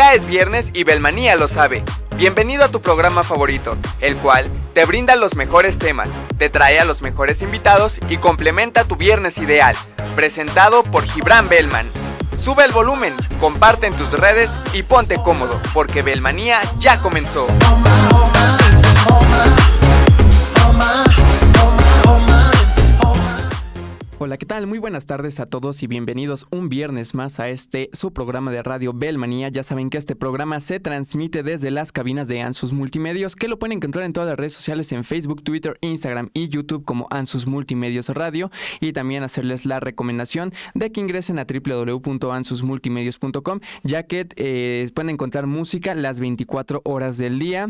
Ya es viernes y Belmanía lo sabe. Bienvenido a tu programa favorito, el cual te brinda los mejores temas, te trae a los mejores invitados y complementa tu viernes ideal. Presentado por Gibran Bellman. Sube el volumen, comparte en tus redes y ponte cómodo, porque Belmanía ya comenzó. Hola, ¿qué tal? Muy buenas tardes a todos y bienvenidos un viernes más a su programa de radio Belmanía. Ya saben que este programa se transmite desde las cabinas de Ansus Multimedios, que lo pueden encontrar en todas las redes sociales, en Facebook, Twitter, Instagram y YouTube como Ansus Multimedios Radio, y también hacerles la recomendación de que ingresen a www.ansusmultimedios.com, ya que pueden encontrar música las 24 horas del día.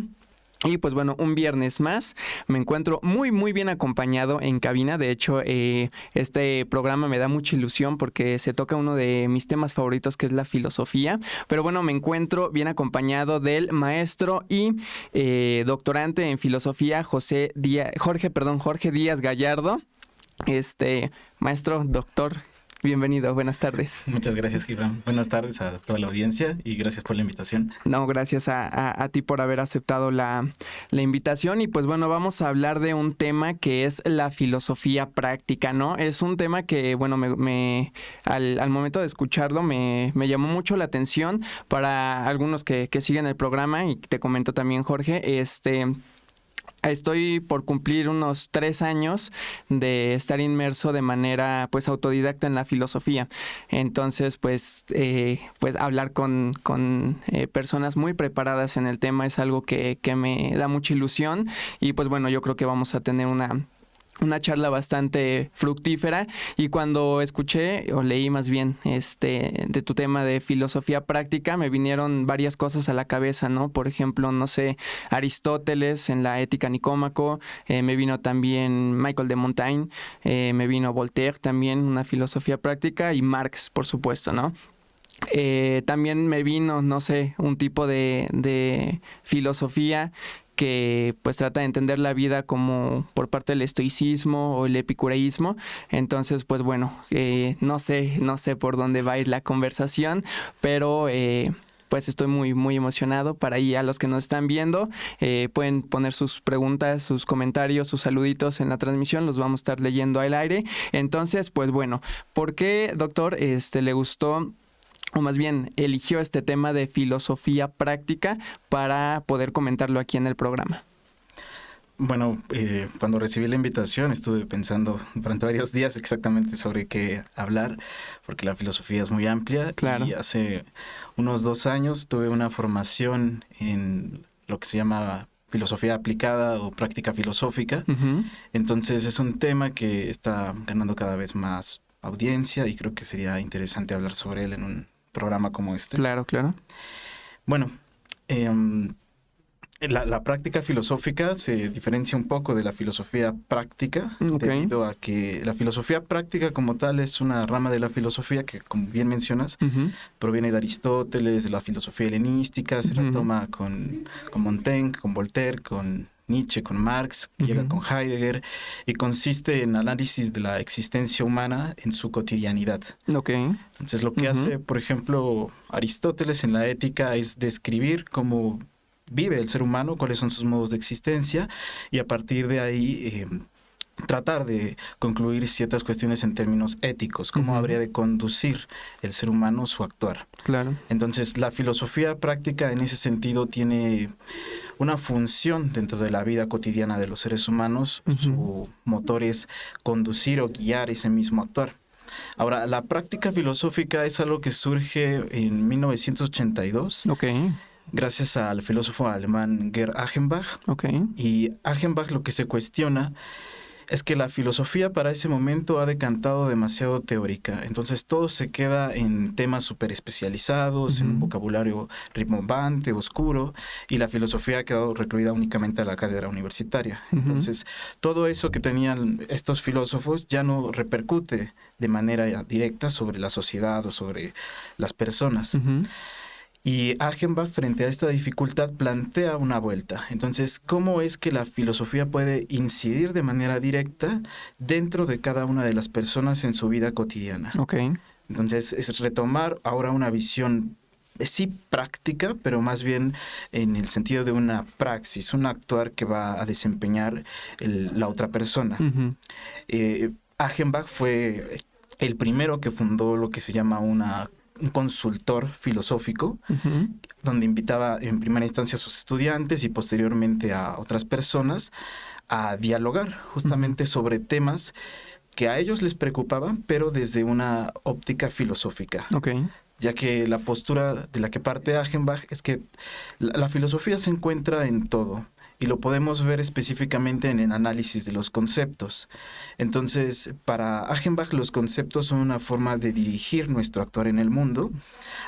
Y pues bueno, un viernes más me encuentro muy bien acompañado en cabina. De hecho, este programa me da mucha ilusión porque se toca uno de mis temas favoritos, que es la filosofía. Pero bueno, me encuentro bien acompañado del maestro y doctorante en filosofía Jorge Díaz Gallardo. Maestro, doctor, bienvenido, buenas tardes. Muchas gracias, Gibran. Buenas tardes a toda la audiencia y gracias por la invitación. No, gracias a ti por haber aceptado la invitación. Y pues bueno, vamos a hablar de un tema que es la filosofía práctica, ¿no? Es un tema que, bueno, al momento de escucharlo me llamó mucho la atención para algunos que siguen el programa, y te comento también, Jorge, estoy por cumplir unos 3 años de estar inmerso de manera pues autodidacta en la filosofía. Entonces pues hablar con personas muy preparadas en el tema es algo que me da mucha ilusión, y pues bueno, yo creo que vamos a tener una charla bastante fructífera. Y cuando escuché o leí más bien de tu tema de filosofía práctica, me vinieron varias cosas a la cabeza, ¿no? Por ejemplo, no sé, Aristóteles en la Ética Nicómaco, me vino también Michel de Montaigne, me vino Voltaire también, una filosofía práctica, y Marx, por supuesto, ¿no? También me vino, no sé, un tipo de filosofía que pues trata de entender la vida como por parte del estoicismo o el epicureísmo. Entonces pues bueno, no sé por dónde va a ir la conversación, pero pues estoy muy emocionado. Para ahí, a los que nos están viendo, pueden poner sus preguntas, sus comentarios, sus saluditos en la transmisión, los vamos a estar leyendo al aire. Entonces pues bueno, ¿por qué, doctor, le gustó, o más bien eligió este tema de filosofía práctica para poder comentarlo aquí en el programa? Bueno, cuando recibí la invitación estuve pensando durante varios días exactamente sobre qué hablar, porque la filosofía es muy amplia. Claro. Y hace unos 2 años tuve una formación en lo que se llama filosofía aplicada o práctica filosófica. Uh-huh. Entonces es un tema que está ganando cada vez más audiencia y creo que sería interesante hablar sobre él en un programa como este. Claro. Bueno, la práctica filosófica se diferencia un poco de la filosofía práctica, debido a que la filosofía práctica como tal es una rama de la filosofía que, como bien mencionas, uh-huh, proviene de Aristóteles, de la filosofía helenística, se retoma con Montaigne, con Voltaire, con Nietzsche, con Marx, que llega con Heidegger, y consiste en análisis de la existencia humana en su cotidianidad. Okay. Entonces lo que hace, por ejemplo, Aristóteles en la Ética es describir cómo vive el ser humano, cuáles son sus modos de existencia, y a partir de ahí tratar de concluir ciertas cuestiones en términos éticos, cómo habría de conducir el ser humano su actuar. Claro. Entonces la filosofía práctica en ese sentido tiene una función dentro de la vida cotidiana de los seres humanos. Su motor es conducir o guiar ese mismo actuar. Ahora, la práctica filosófica es algo que surge en 1982. Okay. Gracias al filósofo alemán Gerd Achenbach. Okay. Y Achenbach lo que se cuestiona es que la filosofía para ese momento ha decantado demasiado teórica. Entonces todo se queda en temas súper especializados, en un vocabulario rimbombante, oscuro, y la filosofía ha quedado recluida únicamente a la cátedra universitaria. Entonces todo eso que tenían estos filósofos ya no repercute de manera directa sobre la sociedad o sobre las personas. Y Achenbach, frente a esta dificultad, plantea una vuelta. Entonces, ¿cómo es que la filosofía puede incidir de manera directa dentro de cada una de las personas en su vida cotidiana? Okay. Entonces, es retomar ahora una visión sí práctica, pero más bien en el sentido de una praxis, un actuar que va a desempeñar la otra persona. Uh-huh. Achenbach fue el primero que fundó lo que se llama un consultor filosófico, uh-huh, donde invitaba en primera instancia a sus estudiantes y posteriormente a otras personas a dialogar justamente uh-huh. sobre temas que a ellos les preocupaban, pero desde una óptica filosófica. Okay. Ya que la postura de la que parte Achenbach es que la filosofía se encuentra en todo y lo podemos ver específicamente en el análisis de los conceptos. Entonces, para Achenbach los conceptos son una forma de dirigir nuestro actuar en el mundo.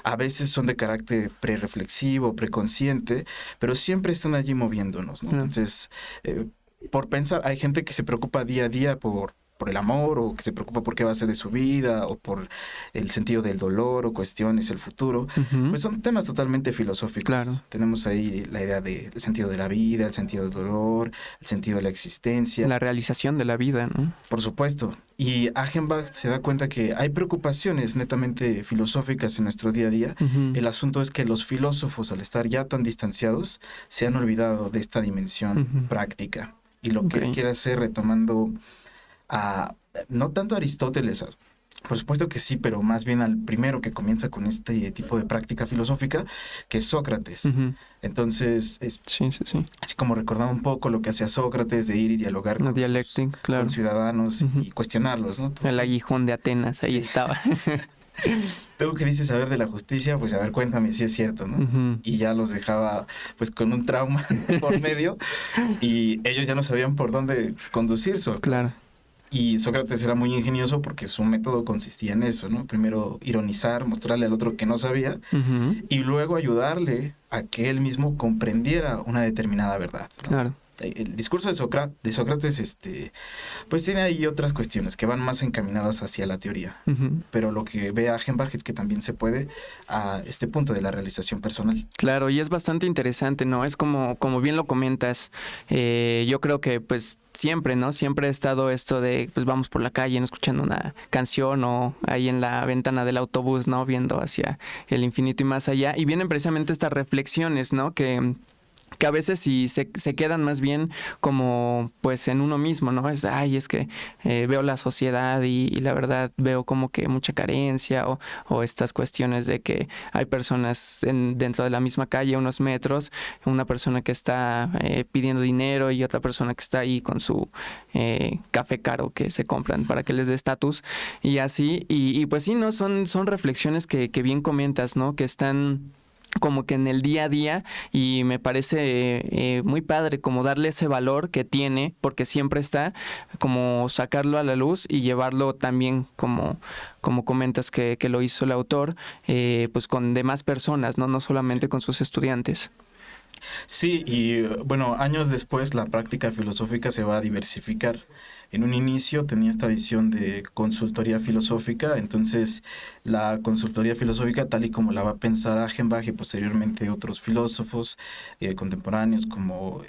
A veces son de carácter prereflexivo, preconsciente, pero siempre están allí moviéndonos, ¿no? Entonces, por pensar, hay gente que se preocupa día a día por el amor, o que se preocupa por qué va a ser de su vida, o por el sentido del dolor, o cuestiones, el futuro. Uh-huh. Pues son temas totalmente filosóficos. Claro. Tenemos ahí la idea del sentido de la vida, el sentido del dolor, el sentido de la existencia. La realización de la vida, ¿no? Por supuesto. Y Achenbach se da cuenta que hay preocupaciones netamente filosóficas en nuestro día a día. Uh-huh. El asunto es que los filósofos, al estar ya tan distanciados, se han olvidado de esta dimensión uh-huh. práctica. Y lo que quiere hacer, retomando no tanto a Aristóteles, por supuesto que sí, pero más bien al primero que comienza con este tipo de práctica filosófica, que es Sócrates. Uh-huh. Entonces, sí. Así como recordaba un poco lo que hacía Sócrates de ir y dialogar con ciudadanos uh-huh. y cuestionarlos, ¿no? El aguijón de Atenas, ahí estaba. Tú que dices saber de la justicia, pues a ver, cuéntame si es cierto, ¿no? Uh-huh. Y ya los dejaba pues con un trauma por medio y ellos ya no sabían por dónde conducirse. Claro. Y Sócrates era muy ingenioso porque su método consistía en eso, ¿no? Primero ironizar, mostrarle al otro que no sabía uh-huh. y luego ayudarle a que él mismo comprendiera una determinada verdad, ¿no? Claro. El discurso de Sócrates, pues tiene ahí otras cuestiones que van más encaminadas hacia la teoría. Uh-huh. Pero lo que ve Achenbach es que también se puede a este punto de la realización personal. Claro, y es bastante interesante, ¿no? Es como bien lo comentas. Yo creo que, pues, siempre, ¿no? Siempre ha estado esto de, pues, vamos por la calle, ¿no? Escuchando una canción o ahí en la ventana del autobús, ¿no? Viendo hacia el infinito y más allá. Y vienen precisamente estas reflexiones, ¿no? Que a veces sí se quedan más bien como pues en uno mismo, ¿no? Es que veo la sociedad y la verdad veo como que mucha carencia o estas cuestiones de que hay personas dentro de la misma calle, unos metros, una persona que está pidiendo dinero y otra persona que está ahí con su café caro que se compran para que les dé estatus y así. Y pues sí, ¿no? Son reflexiones que bien comentas, ¿no? Que están como que en el día a día y me parece muy padre como darle ese valor que tiene porque siempre está, como sacarlo a la luz y llevarlo también como comentas que lo hizo el autor, pues con demás personas, no solamente con sus estudiantes. Sí, y bueno, años después la práctica filosófica se va a diversificar. En un inicio tenía esta visión de consultoría filosófica, entonces la consultoría filosófica tal y como la va a pensar Achenbach y posteriormente otros filósofos contemporáneos como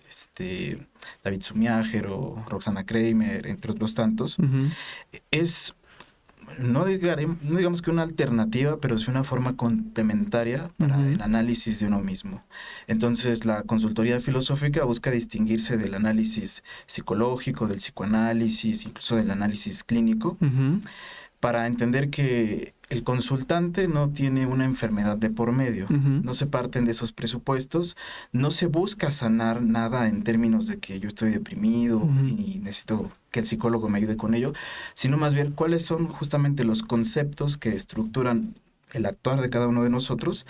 David Zumiager o Roxana Kramer, entre otros tantos, uh-huh. es no digamos que una alternativa, pero sí una forma complementaria para uh-huh. el análisis de uno mismo. Entonces, la consultoría filosófica busca distinguirse del análisis psicológico, del psicoanálisis, incluso del análisis clínico, uh-huh. para entender que el consultante no tiene una enfermedad de por medio, uh-huh. no se parten de esos presupuestos, no se busca sanar nada en términos de que yo estoy deprimido uh-huh. y necesito que el psicólogo me ayude con ello, sino más bien cuáles son justamente los conceptos que estructuran el actuar de cada uno de nosotros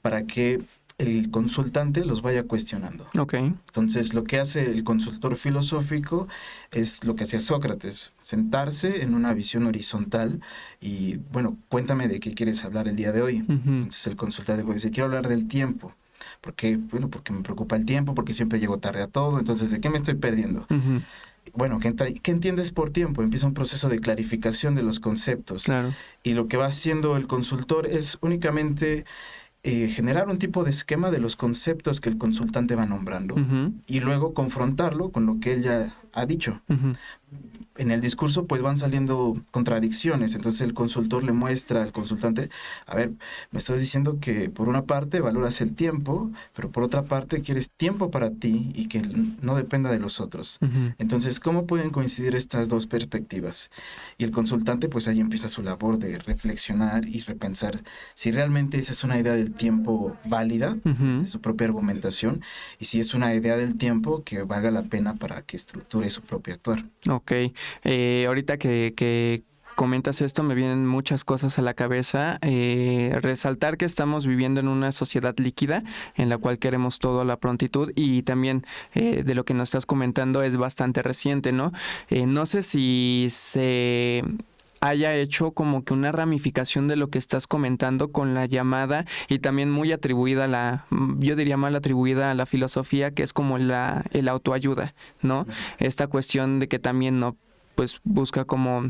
para que el consultante los vaya cuestionando. Okay. Entonces, lo que hace el consultor filosófico es lo que hacía Sócrates, sentarse en una visión horizontal y, bueno, cuéntame de qué quieres hablar el día de hoy. Uh-huh. Entonces, el consultante puede decir, quiero hablar del tiempo. Porque me preocupa el tiempo, porque siempre llego tarde a todo. Entonces, ¿de qué me estoy perdiendo? Uh-huh. Bueno, ¿qué entiendes por tiempo? Empieza un proceso de clarificación de los conceptos. Claro. Y lo que va haciendo el consultor es únicamente generar un tipo de esquema de los conceptos que el consultante va nombrando uh-huh. y luego confrontarlo con lo que él ya ha dicho. Uh-huh. En el discurso pues van saliendo contradicciones, entonces el consultor le muestra al consultante, a ver, me estás diciendo que por una parte valoras el tiempo, pero por otra parte quieres tiempo para ti y que no dependa de los otros. Uh-huh. Entonces, ¿cómo pueden coincidir estas dos perspectivas? Y el consultante pues ahí empieza su labor de reflexionar y repensar si realmente esa es una idea del tiempo válida, Uh-huh. de su propia argumentación, y si es una idea del tiempo que valga la pena para que estructure su propio actuar. Ok. Ahorita que comentas esto, me vienen muchas cosas a la cabeza. Resaltar que estamos viviendo en una sociedad líquida en la cual queremos todo a la prontitud, y también de lo que nos estás comentando es bastante reciente, ¿no? No sé si se haya hecho como que una ramificación de lo que estás comentando con la llamada, y también muy atribuida yo diría mal atribuida a la filosofía, que es como el autoayuda, ¿no? Esta cuestión de que también no, pues busca como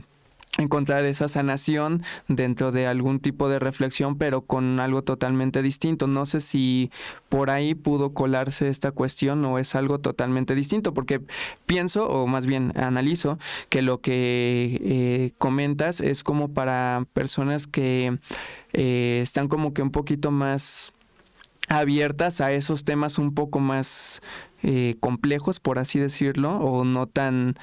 encontrar esa sanación dentro de algún tipo de reflexión, pero con algo totalmente distinto. No sé si por ahí pudo colarse esta cuestión o es algo totalmente distinto, porque pienso, o más bien analizo, que lo que comentas es como para personas que están como que un poquito más abiertas a esos temas un poco más complejos, por así decirlo, o no tan...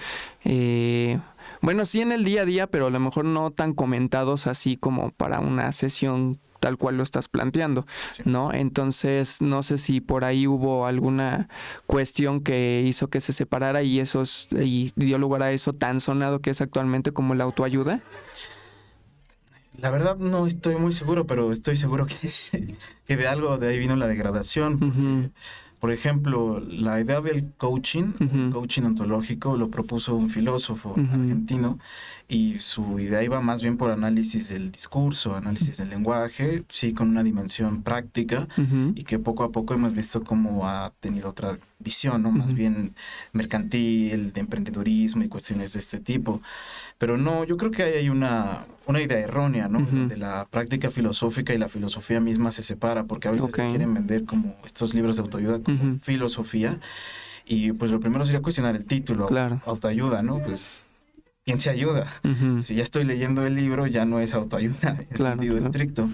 bueno, sí en el día a día, pero a lo mejor no tan comentados así como para una sesión tal cual lo estás planteando, sí, ¿no? Entonces, no sé si por ahí hubo alguna cuestión que hizo que se separara y dio lugar a eso tan sonado que es actualmente como la autoayuda. La verdad no estoy muy seguro, pero estoy seguro que de algo de ahí vino la degradación. Porque, uh-huh, por ejemplo, la idea del coaching, uh-huh, coaching ontológico, lo propuso un filósofo, uh-huh, argentino, y su idea iba más bien por análisis del discurso, análisis del lenguaje, sí, con una dimensión práctica, uh-huh, y que poco a poco hemos visto cómo ha tenido otra visión, ¿no? Uh-huh. Más bien mercantil, de emprendedurismo y cuestiones de este tipo. Pero no, yo creo que hay una idea errónea, ¿no? Uh-huh. Donde la práctica filosófica y la filosofía misma se separa, porque a veces te quieren vender como estos libros de autoayuda como uh-huh, filosofía, y pues lo primero sería cuestionar el título, claro, autoayuda, ¿no? Pues, ¿quién se ayuda? Uh-huh. Si ya estoy leyendo el libro, ya no es autoayuda en sentido estricto.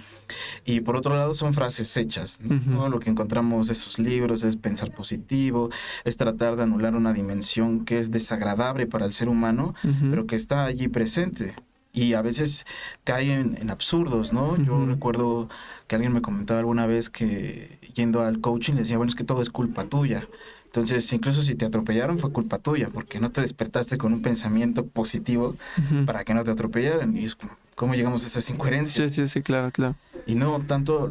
Y por otro lado son frases hechas, ¿no? Uh-huh. Todo lo que encontramos de esos libros es pensar positivo, es tratar de anular una dimensión que es desagradable para el ser humano, uh-huh, pero que está allí presente. Y a veces cae en absurdos, ¿no? Uh-huh. Yo recuerdo que alguien me comentaba alguna vez que yendo al coaching decía, bueno, es que todo es culpa tuya. Entonces, incluso si te atropellaron, fue culpa tuya, porque no te despertaste con un pensamiento positivo, uh-huh, para que no te atropellaran. Y es como, ¿cómo llegamos a esas incoherencias? Sí, claro. Y no tanto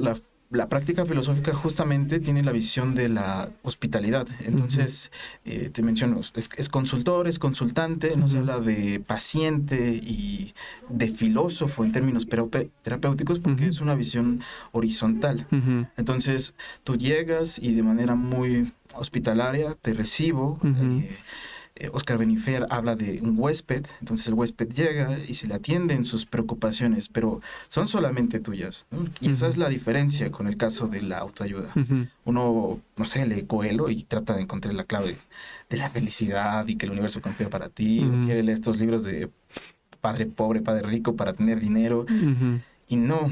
la práctica filosófica justamente tiene la visión de la hospitalidad. Entonces, uh-huh, te menciono, es consultor, es consultante, no, uh-huh, se habla de paciente y de filósofo en términos terapéuticos, porque, uh-huh, es una visión horizontal. Uh-huh. Entonces, tú llegas y de manera muy hospitalaria te recibo. Uh-huh. Oscar Benifer habla de un huésped, entonces el huésped llega y se le atienden sus preocupaciones, pero son solamente tuyas, ¿no? Y uh-huh, esa es la diferencia con el caso de la autoayuda. Uh-huh. Uno, no sé, lee Coelho y trata de encontrar la clave de la felicidad y que el universo confía para ti, uh-huh, o quiere leer estos libros de padre pobre, padre rico para tener dinero, uh-huh, y no...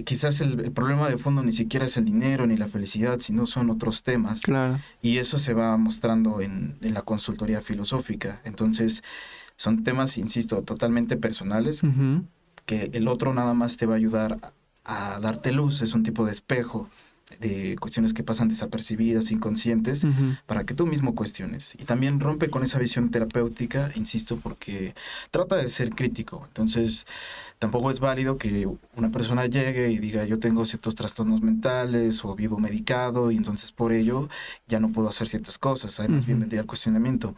quizás el problema de fondo ni siquiera es el dinero ni la felicidad, sino son otros temas. Claro. Y eso se va mostrando en la consultoría filosófica. Entonces, son temas, insisto, totalmente personales, uh-huh, que el otro nada más te va a ayudar a darte luz. Es un tipo de espejo de cuestiones que pasan desapercibidas, inconscientes, uh-huh, para que tú mismo cuestiones. Y también rompe con esa visión terapéutica, insisto, porque trata de ser crítico. Entonces, tampoco es válido que una persona llegue y diga, yo tengo ciertos trastornos mentales o vivo medicado y entonces por ello ya no puedo hacer ciertas cosas. Además, uh-huh, bien vendría el cuestionamiento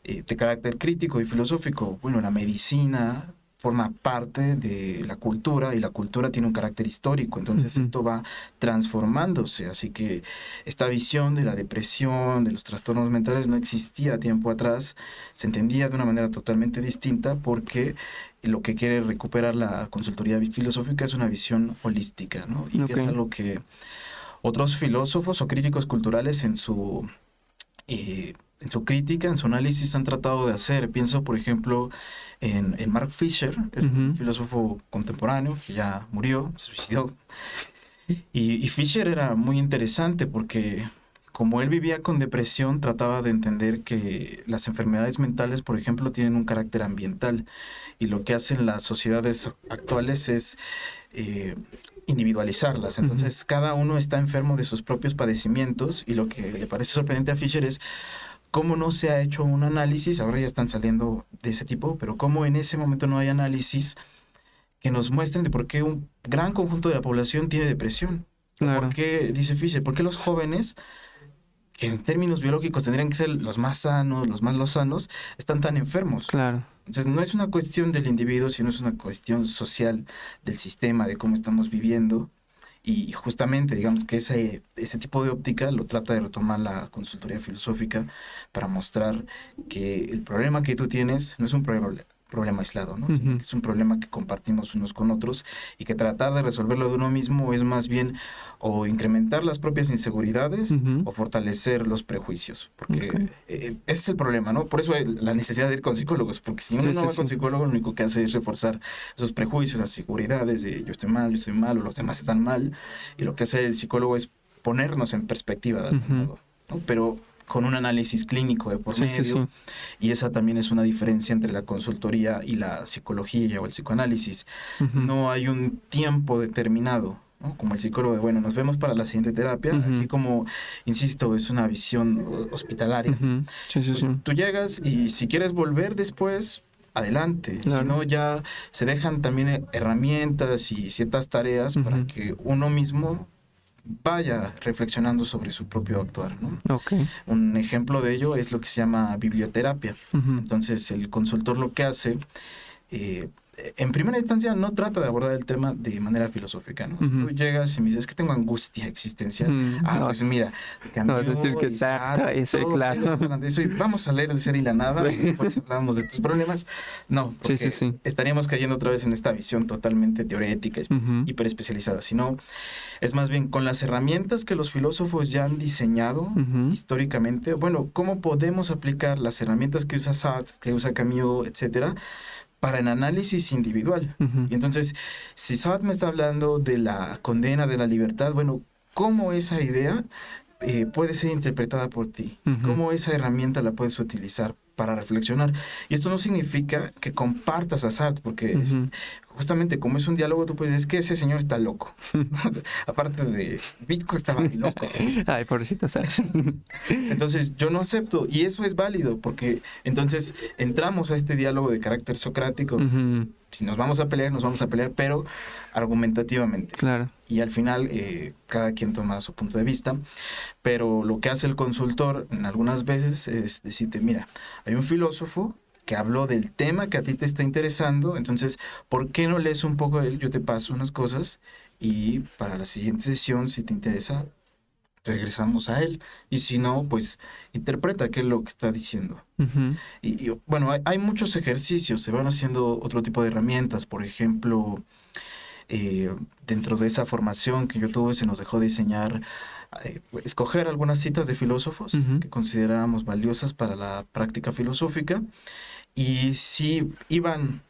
de carácter crítico y filosófico. Bueno, la medicina forma parte de la cultura y la cultura tiene un carácter histórico, entonces uh-huh, esto va transformándose, así que esta visión de la depresión, de los trastornos mentales no existía tiempo atrás, se entendía de una manera totalmente distinta porque lo que quiere recuperar la consultoría filosófica es una visión holística, ¿no? Y okay, que es algo que otros filósofos o críticos culturales en su en su crítica, en su análisis, han tratado de hacer. Pienso, por ejemplo, en Mark Fisher, el filósofo contemporáneo que ya murió, se suicidó. Y Fisher era muy interesante porque como él vivía con depresión, trataba de entender que las enfermedades mentales, por ejemplo, tienen un carácter ambiental, y lo que hacen las sociedades actuales es individualizarlas. Entonces, cada uno está enfermo de sus propios padecimientos, y lo que le parece sorprendente a Fisher es cómo no se ha hecho un análisis, ahora ya están saliendo de ese tipo, pero cómo en ese momento no hay análisis que nos muestren de por qué un gran conjunto de la población tiene depresión. Claro. ¿Por qué, dice Fisher, por qué los jóvenes, que en términos biológicos tendrían que ser los más sanos, los más lozanos, están tan enfermos? Claro. Entonces, no es una cuestión del individuo, sino es una cuestión social del sistema, de cómo estamos viviendo. Y justamente, digamos que ese tipo de óptica lo trata de retomar la consultoría filosófica para mostrar que el problema que tú tienes no es un problema aislado, ¿no? Sino que es un problema que compartimos unos con otros, y que tratar de resolverlo de uno mismo es más bien o incrementar las propias inseguridades o fortalecer los prejuicios, porque ese es el problema, ¿no? Por eso hay la necesidad de ir con psicólogos, porque si uno no va con psicólogo, lo único que hace es reforzar esos prejuicios, las inseguridades de yo estoy mal, o los demás están mal, y lo que hace el psicólogo es ponernos en perspectiva de algún modo, ¿no? Pero con un análisis clínico de por medio, y esa también es una diferencia entre la consultoría y la psicología o el psicoanálisis. No hay un tiempo determinado, ¿no? Como el psicólogo, bueno, nos vemos para la siguiente terapia. Aquí, como, insisto, es una visión hospitalaria. Pues tú llegas, y si quieres volver después, adelante. Claro. Si no, ya se dejan también herramientas y ciertas tareas para que uno mismo vaya reflexionando sobre su propio actuar, ¿no? Okay. Un ejemplo de ello es lo que se llama biblioterapia. Entonces, el consultor lo que hace, en primera instancia, no trata de abordar el tema de manera filosófica, ¿no? Si tú llegas y me dices, es que tengo angustia existencial. Pues mira, no, es decir que exacto, ese, claro. De eso, y vamos a leer El Ser y la Nada, y pues hablamos de tus problemas. No, porque estaríamos cayendo otra vez en esta visión totalmente teorética, hiperespecializada, sino es más bien con las herramientas que los filósofos ya han diseñado históricamente. Bueno, ¿cómo podemos aplicar las herramientas que usa Sartre, que usa Camus, etcétera, para el análisis individual? Y entonces, si Sartre me está hablando de la condena de la libertad, bueno, ¿cómo esa idea puede ser interpretada por ti? ¿Cómo esa herramienta la puedes utilizar para reflexionar? Y esto no significa que compartas a Sartre, porque justamente como es un diálogo, tú puedes decir, es que ese señor está loco. Aparte de Bitco, estaba loco. Ay, pobrecito Sartre. Entonces, yo no acepto, y eso es válido, porque entonces entramos a este diálogo de carácter socrático. Si nos vamos a pelear, pero argumentativamente. Claro. Y al final, cada quien toma su punto de vista, pero lo que hace el consultor en algunas veces es decirte, mira, hay un filósofo que habló del tema que a ti te está interesando, entonces, ¿por qué no lees un poco de él? Yo te paso unas cosas, y para la siguiente sesión, si te interesa, regresamos a él, y si no, pues interpreta qué es lo que está diciendo. Y bueno, hay muchos ejercicios, se van haciendo otro tipo de herramientas. Por ejemplo, dentro de esa formación que yo tuve, se nos dejó diseñar, escoger algunas citas de filósofos que considerábamos valiosas para la práctica filosófica, y si iban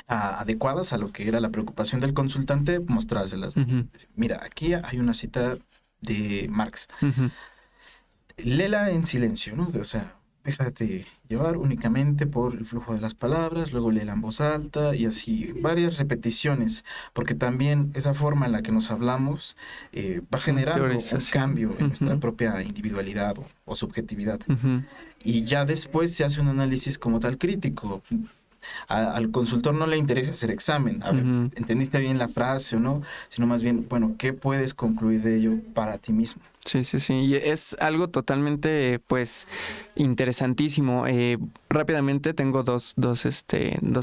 adecuadas a lo que era la preocupación del consultante, mostrárselas. Mira, aquí hay una cita de Marx. Léela en silencio, ¿no? O sea, déjate llevar únicamente por el flujo de las palabras, luego léela en voz alta, y así varias repeticiones, porque también esa forma en la que nos hablamos va generando un cambio en nuestra propia individualidad o subjetividad. Y ya después se hace un análisis como tal crítico. Al consultor no le interesa hacer examen, a ver, ¿entendiste bien la frase o no? Sino más bien, bueno, ¿qué puedes concluir de ello para ti mismo? Sí. Y es algo totalmente, pues, interesantísimo. Rápidamente tengo dos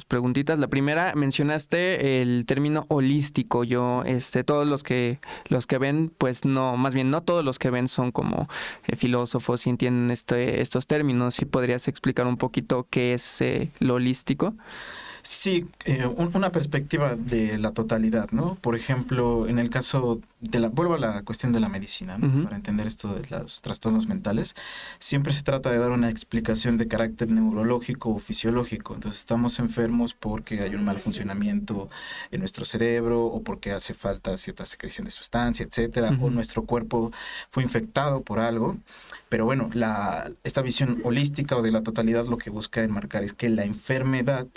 preguntitas. La primera, mencionaste el término holístico. Yo, todos los que ven, pues no, más bien no todos los que ven son como filósofos y entienden estos términos. ¿Sí podrías explicar un poquito qué es lo holístico? Sí, una perspectiva de la totalidad, ¿no? Por ejemplo, en el caso vuelvo a la cuestión de la medicina, ¿no? Para entender esto de los trastornos mentales, siempre se trata de dar una explicación de carácter neurológico o fisiológico. Entonces, estamos enfermos porque hay un mal funcionamiento en nuestro cerebro o porque hace falta cierta secreción de sustancia, etcétera, o nuestro cuerpo fue infectado por algo. Pero bueno, esta visión holística o de la totalidad lo que busca enmarcar es que la enfermedad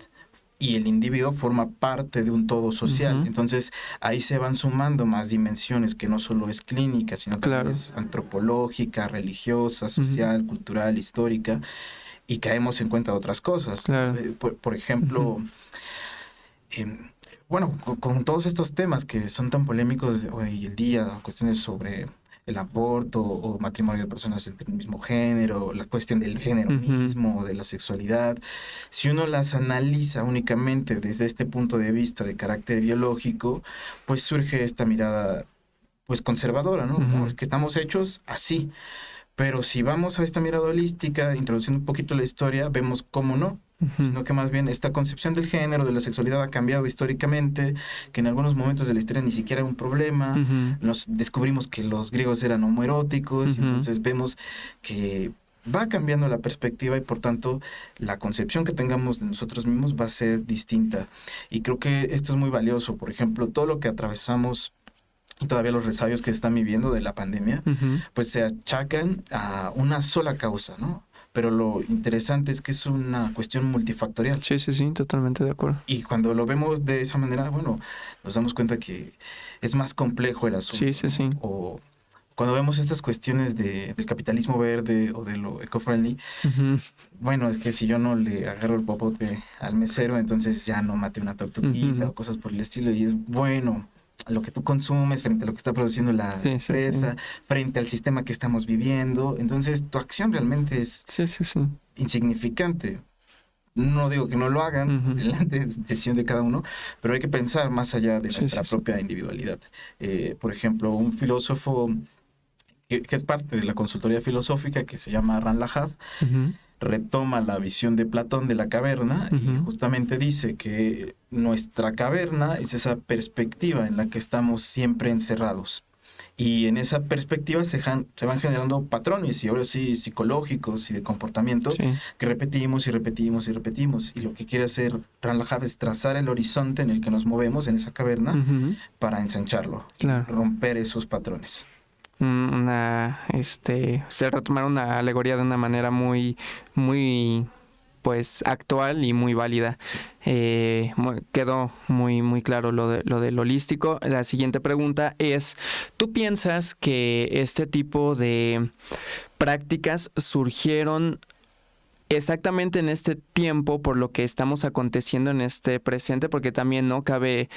y el individuo forma parte de un todo social. Entonces, ahí se van sumando más dimensiones que no solo es clínica, sino también es antropológica, religiosa, social, cultural, histórica, y caemos en cuenta de otras cosas. Por ejemplo, bueno, con todos estos temas que son tan polémicos hoy el día, cuestiones sobre el aborto o matrimonio de personas del mismo género, la cuestión del género mismo, de la sexualidad, si uno las analiza únicamente desde este punto de vista de carácter biológico, pues surge esta mirada pues conservadora, ¿no? No, es que estamos hechos así. Pero si vamos a esta mirada holística, introduciendo un poquito la historia, vemos cómo no, sino que más bien esta concepción del género, de la sexualidad ha cambiado históricamente, que en algunos momentos de la historia ni siquiera era un problema. Nos descubrimos que los griegos eran homoeróticos, y entonces vemos que va cambiando la perspectiva y por tanto la concepción que tengamos de nosotros mismos va a ser distinta. Y creo que esto es muy valioso. Por ejemplo, todo lo que atravesamos y todavía los resabios que se están viviendo de la pandemia, pues se achacan a una sola causa, ¿no? Pero lo interesante es que es una cuestión multifactorial. Sí, totalmente de acuerdo. Y cuando lo vemos de esa manera, bueno, nos damos cuenta que es más complejo el asunto. Sí. O cuando vemos estas cuestiones del capitalismo verde o de lo eco-friendly, bueno, es que si yo no le agarro el popote al mesero, entonces ya no mate una tortuguita o cosas por el estilo. Y es bueno lo que tú consumes frente a lo que está produciendo la empresa, frente al sistema que estamos viviendo. Entonces, tu acción realmente es insignificante. No digo que no lo hagan, la decisión de cada uno, pero hay que pensar más allá de nuestra propia individualidad. Por ejemplo, un filósofo que es parte de la consultoría filosófica, que se llama Ran Lahab, retoma la visión de Platón de la caverna y justamente dice que nuestra caverna es esa perspectiva en la que estamos siempre encerrados. Y en esa perspectiva se van generando patrones, y ahora sí psicológicos y de comportamiento, que repetimos y repetimos y repetimos. Y lo que quiere hacer Ran Lahab es trazar el horizonte en el que nos movemos en esa caverna para ensancharlo, romper esos patrones. Se retomar una alegoría de una manera muy pues actual y muy válida. Quedó muy claro lo del holístico. La siguiente pregunta es: ¿tú piensas que este tipo de prácticas surgieron exactamente en este tiempo por lo que estamos aconteciendo en este presente? Porque también no cabe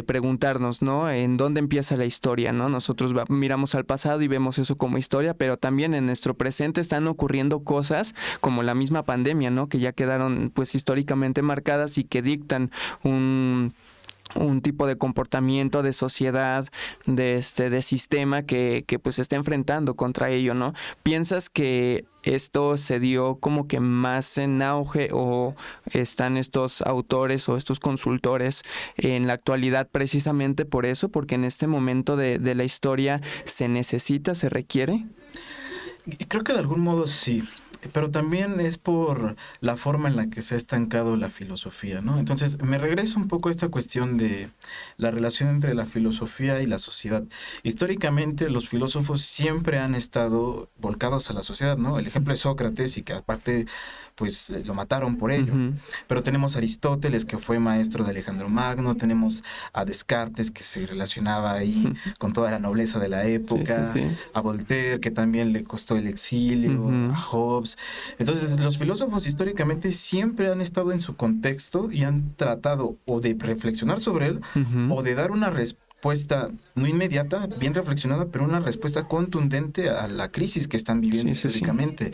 preguntarnos, ¿no?, en dónde empieza la historia, ¿no? Nosotros miramos al pasado y vemos eso como historia, pero también en nuestro presente están ocurriendo cosas como la misma pandemia, ¿no?, que ya quedaron pues históricamente marcadas y que dictan un tipo de comportamiento de sociedad, de sistema que pues se está enfrentando contra ello, ¿no? ¿Piensas que esto se dio como que más en auge, o están estos autores o estos consultores en la actualidad precisamente por eso, porque en este momento de la historia se necesita, se requiere? Creo que de algún modo sí. Pero también es por la forma en la que se ha estancado la filosofía, ¿no? Entonces, me regreso un poco a esta cuestión de la relación entre la filosofía y la sociedad. Históricamente, los filósofos siempre han estado volcados a la sociedad, ¿no? El ejemplo es Sócrates, y que aparte pues lo mataron por ello. Pero tenemos a Aristóteles, que fue maestro de Alejandro Magno, tenemos a Descartes, que se relacionaba ahí con toda la nobleza de la época, a Voltaire, que también le costó el exilio, a Hobbes. Entonces, los filósofos históricamente siempre han estado en su contexto y han tratado o de reflexionar sobre él o de dar una respuesta no inmediata, bien reflexionada, pero una respuesta contundente a la crisis que están viviendo históricamente.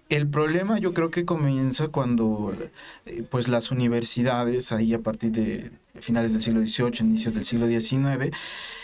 El problema yo creo que comienza cuando pues las universidades, ahí a partir de finales del siglo XVIII, inicios del siglo XIX,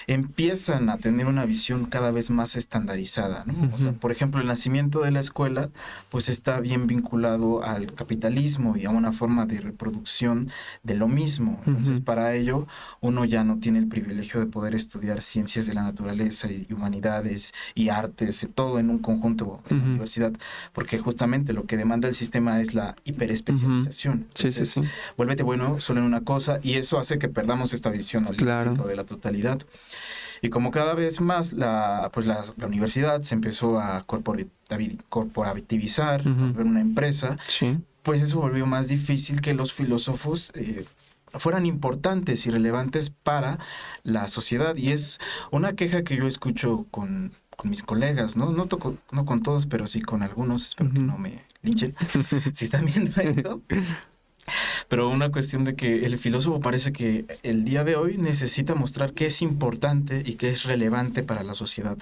empiezan a tener una visión cada vez más estandarizada, ¿no? O sea, por ejemplo, el nacimiento de la escuela pues está bien vinculado al capitalismo y a una forma de reproducción de lo mismo. Entonces, para ello, uno ya no tiene el privilegio de poder estudiar ciencias de la naturaleza y humanidades y artes, todo en un conjunto en la universidad, porque justamente lo que demanda el sistema es la hiperespecialización. Entonces, vuélvete bueno solo en una cosa, y eso hace que perdamos esta visión holística de la totalidad. Y como cada vez más la universidad se empezó a corporativizar, volver una empresa, pues eso volvió más difícil que los filósofos fueran importantes y relevantes para la sociedad. Y es una queja que yo escucho con mis colegas, ¿no? No con todos, pero sí con algunos. Espero que no me linchen si están viendo esto. Pero una cuestión de que el filósofo parece que el día de hoy necesita mostrar qué es importante y qué es relevante para la sociedad,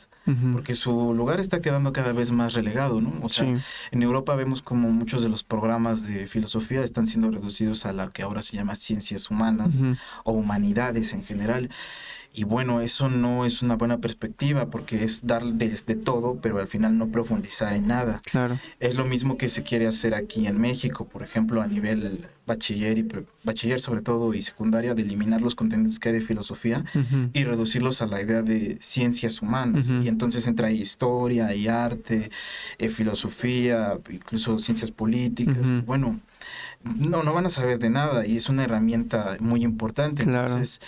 porque su lugar está quedando cada vez más relegado, ¿no? O sea, en Europa vemos como muchos de los programas de filosofía están siendo reducidos a la que ahora se llama ciencias humanas o humanidades en general. Y bueno, eso no es una buena perspectiva, porque es darles de todo, pero al final no profundizar en nada. Claro. Es lo mismo que se quiere hacer aquí en México, por ejemplo, a nivel bachiller sobre todo y secundaria, de eliminar los contenidos que hay de filosofía y reducirlos a la idea de ciencias humanas. Y entonces entra ahí historia y arte, filosofía, incluso ciencias políticas. Bueno, no van a saber de nada, y es una herramienta muy importante. Entonces,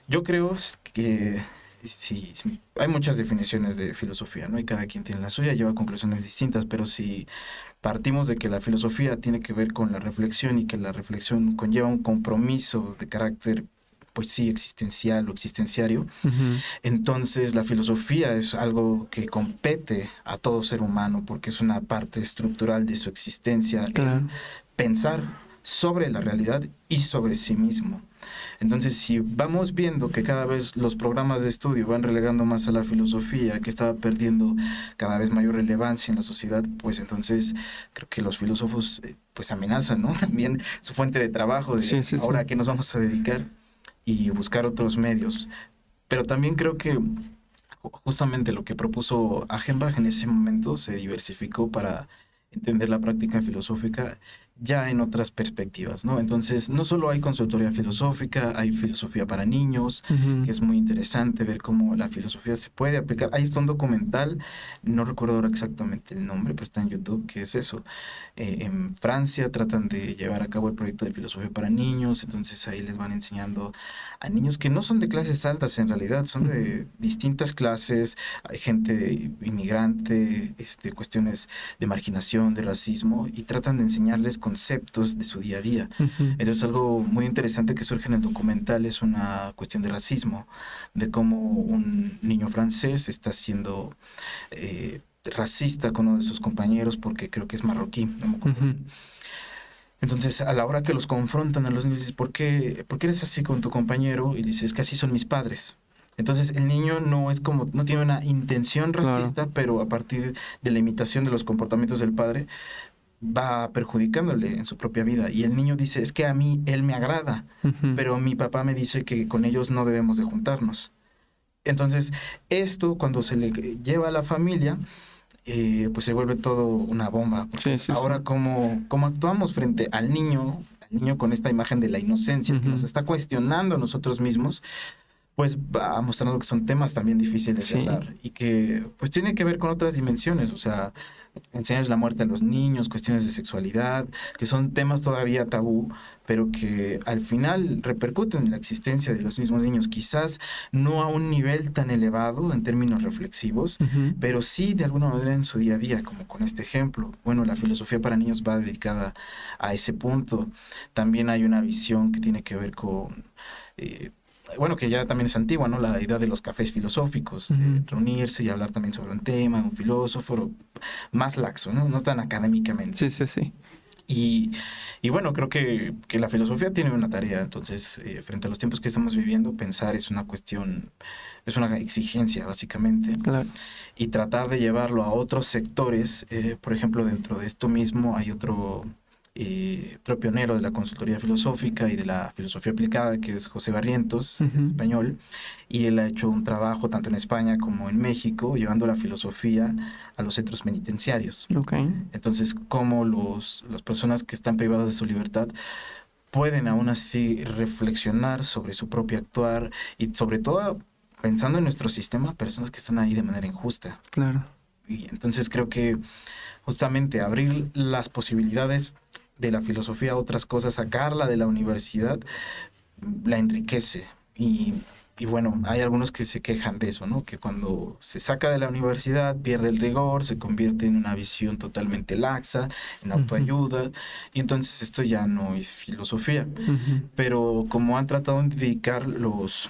yo creo que sí, hay muchas definiciones de filosofía, ¿no? Y cada quien tiene la suya, lleva conclusiones distintas, pero si partimos de que la filosofía tiene que ver con la reflexión y que la reflexión conlleva un compromiso de carácter, pues sí, existencial o existenciario, entonces la filosofía es algo que compete a todo ser humano, porque es una parte estructural de su existencia, pensar sobre la realidad y sobre sí mismo. Entonces, si vamos viendo que cada vez los programas de estudio van relegando más a la filosofía, que estaba perdiendo cada vez mayor relevancia en la sociedad, pues entonces creo que los filósofos pues amenazan, ¿no? También su fuente de trabajo, ahora a qué nos vamos a dedicar, y buscar otros medios. Pero también creo que justamente lo que propuso Achenbach en ese momento se diversificó para entender la práctica filosófica ya en otras perspectivas, ¿no? Entonces, no solo hay consultoría filosófica, hay filosofía para niños, que es muy interesante ver cómo la filosofía se puede aplicar. Ahí está un documental, no recuerdo ahora exactamente el nombre, pero está en YouTube, que es eso. En Francia tratan de llevar a cabo el proyecto de filosofía para niños, entonces ahí les van enseñando a niños que no son de clases altas en realidad, son de distintas clases, hay gente inmigrante, cuestiones de marginación, de racismo, y tratan de enseñarles conceptos de su día a día. Entonces, algo muy interesante que surge en el documental es una cuestión de racismo, de cómo un niño francés está siendo racista con uno de sus compañeros porque creo que es marroquí, no me acuerdo. Entonces, a la hora que los confrontan a los niños, dices, ¿por qué eres así con tu compañero? Y dices, es que así son mis padres. Entonces, el niño no tiene una intención racista, pero a partir de la imitación de los comportamientos del padre, va perjudicándole en su propia vida. Y el niño dice, es que a mí él me agrada, pero mi papá me dice que con ellos no debemos de juntarnos. Entonces, esto cuando se le lleva a la familia, pues se vuelve todo una bomba. Ahora, ¿cómo actuamos frente al niño con esta imagen de la inocencia que nos está cuestionando a nosotros mismos? Pues va mostrando que son temas también difíciles de hablar y que pues tiene que ver con otras dimensiones, o sea, enseñar la muerte a los niños, cuestiones de sexualidad, que son temas todavía tabú, pero que al final repercuten en la existencia de los mismos niños, quizás no a un nivel tan elevado en términos reflexivos, pero sí de alguna manera en su día a día, como con este ejemplo. Bueno, la filosofía para niños va dedicada a ese punto. También hay una visión que tiene que ver con... que ya también es antigua, ¿no? La idea de los cafés filosóficos, de reunirse y hablar también sobre un tema, un filósofo, más laxo, ¿no? No tan académicamente. Sí. Y bueno, creo que la filosofía tiene una tarea. Entonces, frente a los tiempos que estamos viviendo, pensar es una cuestión, es una exigencia, básicamente. Claro. Y tratar de llevarlo a otros sectores, por ejemplo, dentro de esto mismo hay otro otro pionero de la consultoría filosófica y de la filosofía aplicada, que es José Barrientos, es español, y él ha hecho un trabajo tanto en España como en México, llevando la filosofía a los centros penitenciarios. Okay. Entonces, cómo las personas que están privadas de su libertad pueden aún así reflexionar sobre su propio actuar y sobre todo pensando en nuestro sistema, personas que están ahí de manera injusta. Claro. Y entonces creo que justamente abrir las posibilidades de la filosofía a otras cosas, sacarla de la universidad, la enriquece. Y bueno, hay algunos que se quejan de eso, ¿no? Que cuando se saca de la universidad pierde el rigor, se convierte en una visión totalmente laxa, en autoayuda, y entonces esto ya no es filosofía. Pero como han tratado de dedicar los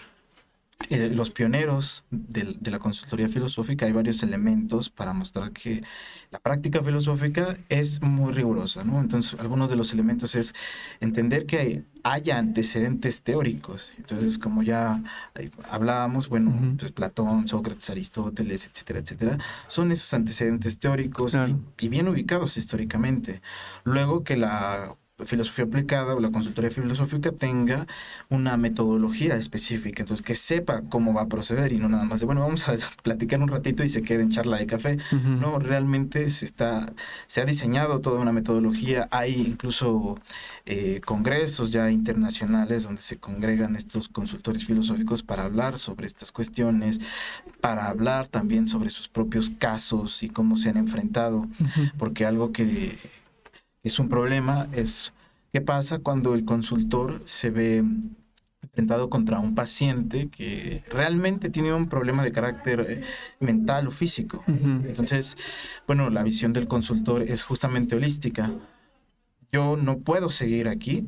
pioneros de la consultoría filosófica, hay varios elementos para mostrar que la práctica filosófica es muy rigurosa, ¿no? Entonces, algunos de los elementos es entender que haya antecedentes teóricos. Entonces, como ya hablábamos, bueno, pues Platón, Sócrates, Aristóteles, etcétera, etcétera, son esos antecedentes teóricos y bien ubicados históricamente. Luego que la filosofía aplicada o la consultoría filosófica tenga una metodología específica, entonces que sepa cómo va a proceder y no nada más de, bueno, vamos a platicar un ratito y se quede en charla de café. No, realmente se ha diseñado toda una metodología, hay incluso congresos ya internacionales donde se congregan estos consultores filosóficos para hablar sobre estas cuestiones, para hablar también sobre sus propios casos y cómo se han enfrentado, porque algo que es un problema es qué pasa cuando el consultor se ve enfrentado contra un paciente que realmente tiene un problema de carácter mental o físico. Entonces, bueno, la visión del consultor es justamente holística. Yo no puedo seguir aquí.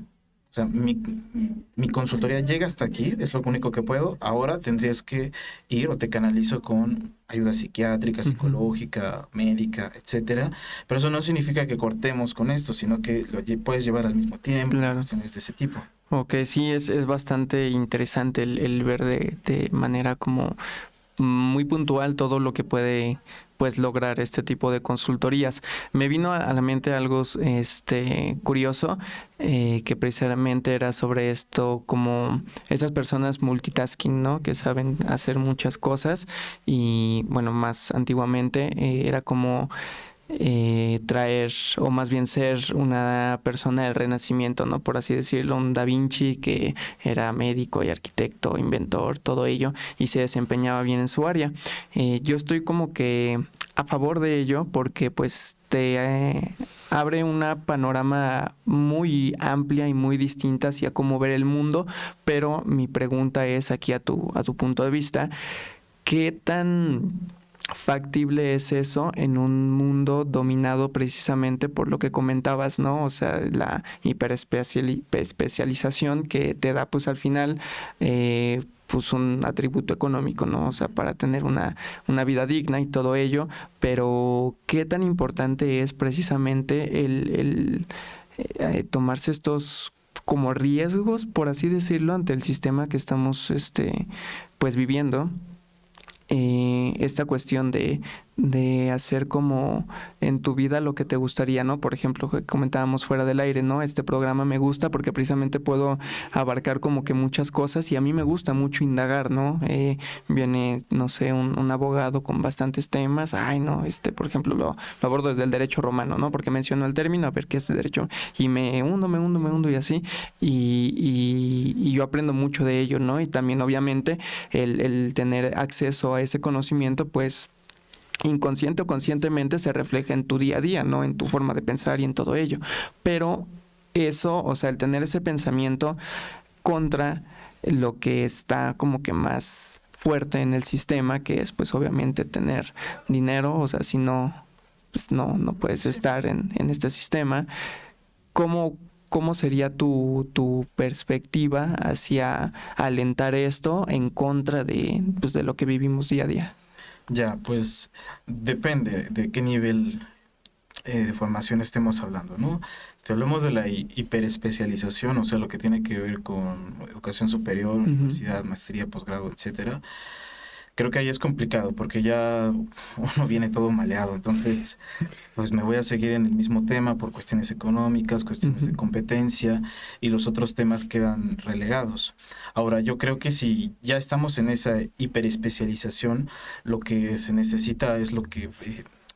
O sea, mi consultoría llega hasta aquí, es lo único que puedo. Ahora tendrías que ir o te canalizo con ayuda psiquiátrica, psicológica, médica, etcétera. Pero eso no significa que cortemos con esto, sino que lo puedes llevar al mismo tiempo, cuestiones de ese tipo. Ok, sí, es bastante interesante el ver de manera como muy puntual todo lo que puede pues lograr este tipo de consultorías. Me vino a la mente algo curioso, que precisamente era sobre esto, como esas personas multitasking, ¿no? Que saben hacer muchas cosas y bueno, más antiguamente era como traer, o más bien ser una persona del Renacimiento, ¿no? Por así decirlo, un Da Vinci que era médico y arquitecto, inventor, todo ello, y se desempeñaba bien en su área. Yo estoy como que a favor de ello porque pues te abre una panorama muy amplia y muy distinta hacia cómo ver el mundo, pero mi pregunta es aquí a tu punto de vista, ¿qué tan factible es eso en un mundo dominado precisamente por lo que comentabas, ¿no? O sea, la hiperespecialización que te da pues al final pues un atributo económico, ¿no? O sea, para tener una vida digna y todo ello, pero ¿qué tan importante es precisamente el tomarse estos como riesgos, por así decirlo, ante el sistema que estamos pues viviendo? Esta cuestión de hacer como en tu vida lo que te gustaría, ¿no? Por ejemplo, comentábamos fuera del aire, ¿no? Este programa me gusta porque precisamente puedo abarcar como que muchas cosas y a mí me gusta mucho indagar, ¿no? Viene, no sé, un abogado con bastantes temas, ay, no, por ejemplo, lo abordo desde el derecho romano, ¿no? Porque menciono el término, a ver qué es el derecho, y me hundo y así, y yo aprendo mucho de ello, ¿no? Y también, obviamente, el tener acceso a ese conocimiento, pues, inconsciente o conscientemente se refleja en tu día a día, ¿no? En tu forma de pensar y en todo ello. Pero eso, o sea, el tener ese pensamiento contra lo que está como que más fuerte en el sistema, que es pues obviamente tener dinero, o sea, si no, pues no puedes estar en este sistema. ¿Cómo sería tu perspectiva hacia alentar esto en contra de lo que vivimos día a día? Ya, pues depende de qué nivel de formación estemos hablando, ¿no? Si hablamos de la hiperespecialización, o sea, lo que tiene que ver con educación superior, universidad, maestría, posgrado, etcétera, Creo que ahí es complicado porque ya uno viene todo maleado, entonces pues me voy a seguir en el mismo tema por cuestiones económicas, cuestiones de competencia, y los otros temas quedan relegados. Ahora, yo creo que si ya estamos en esa hiperespecialización, lo que se necesita es lo que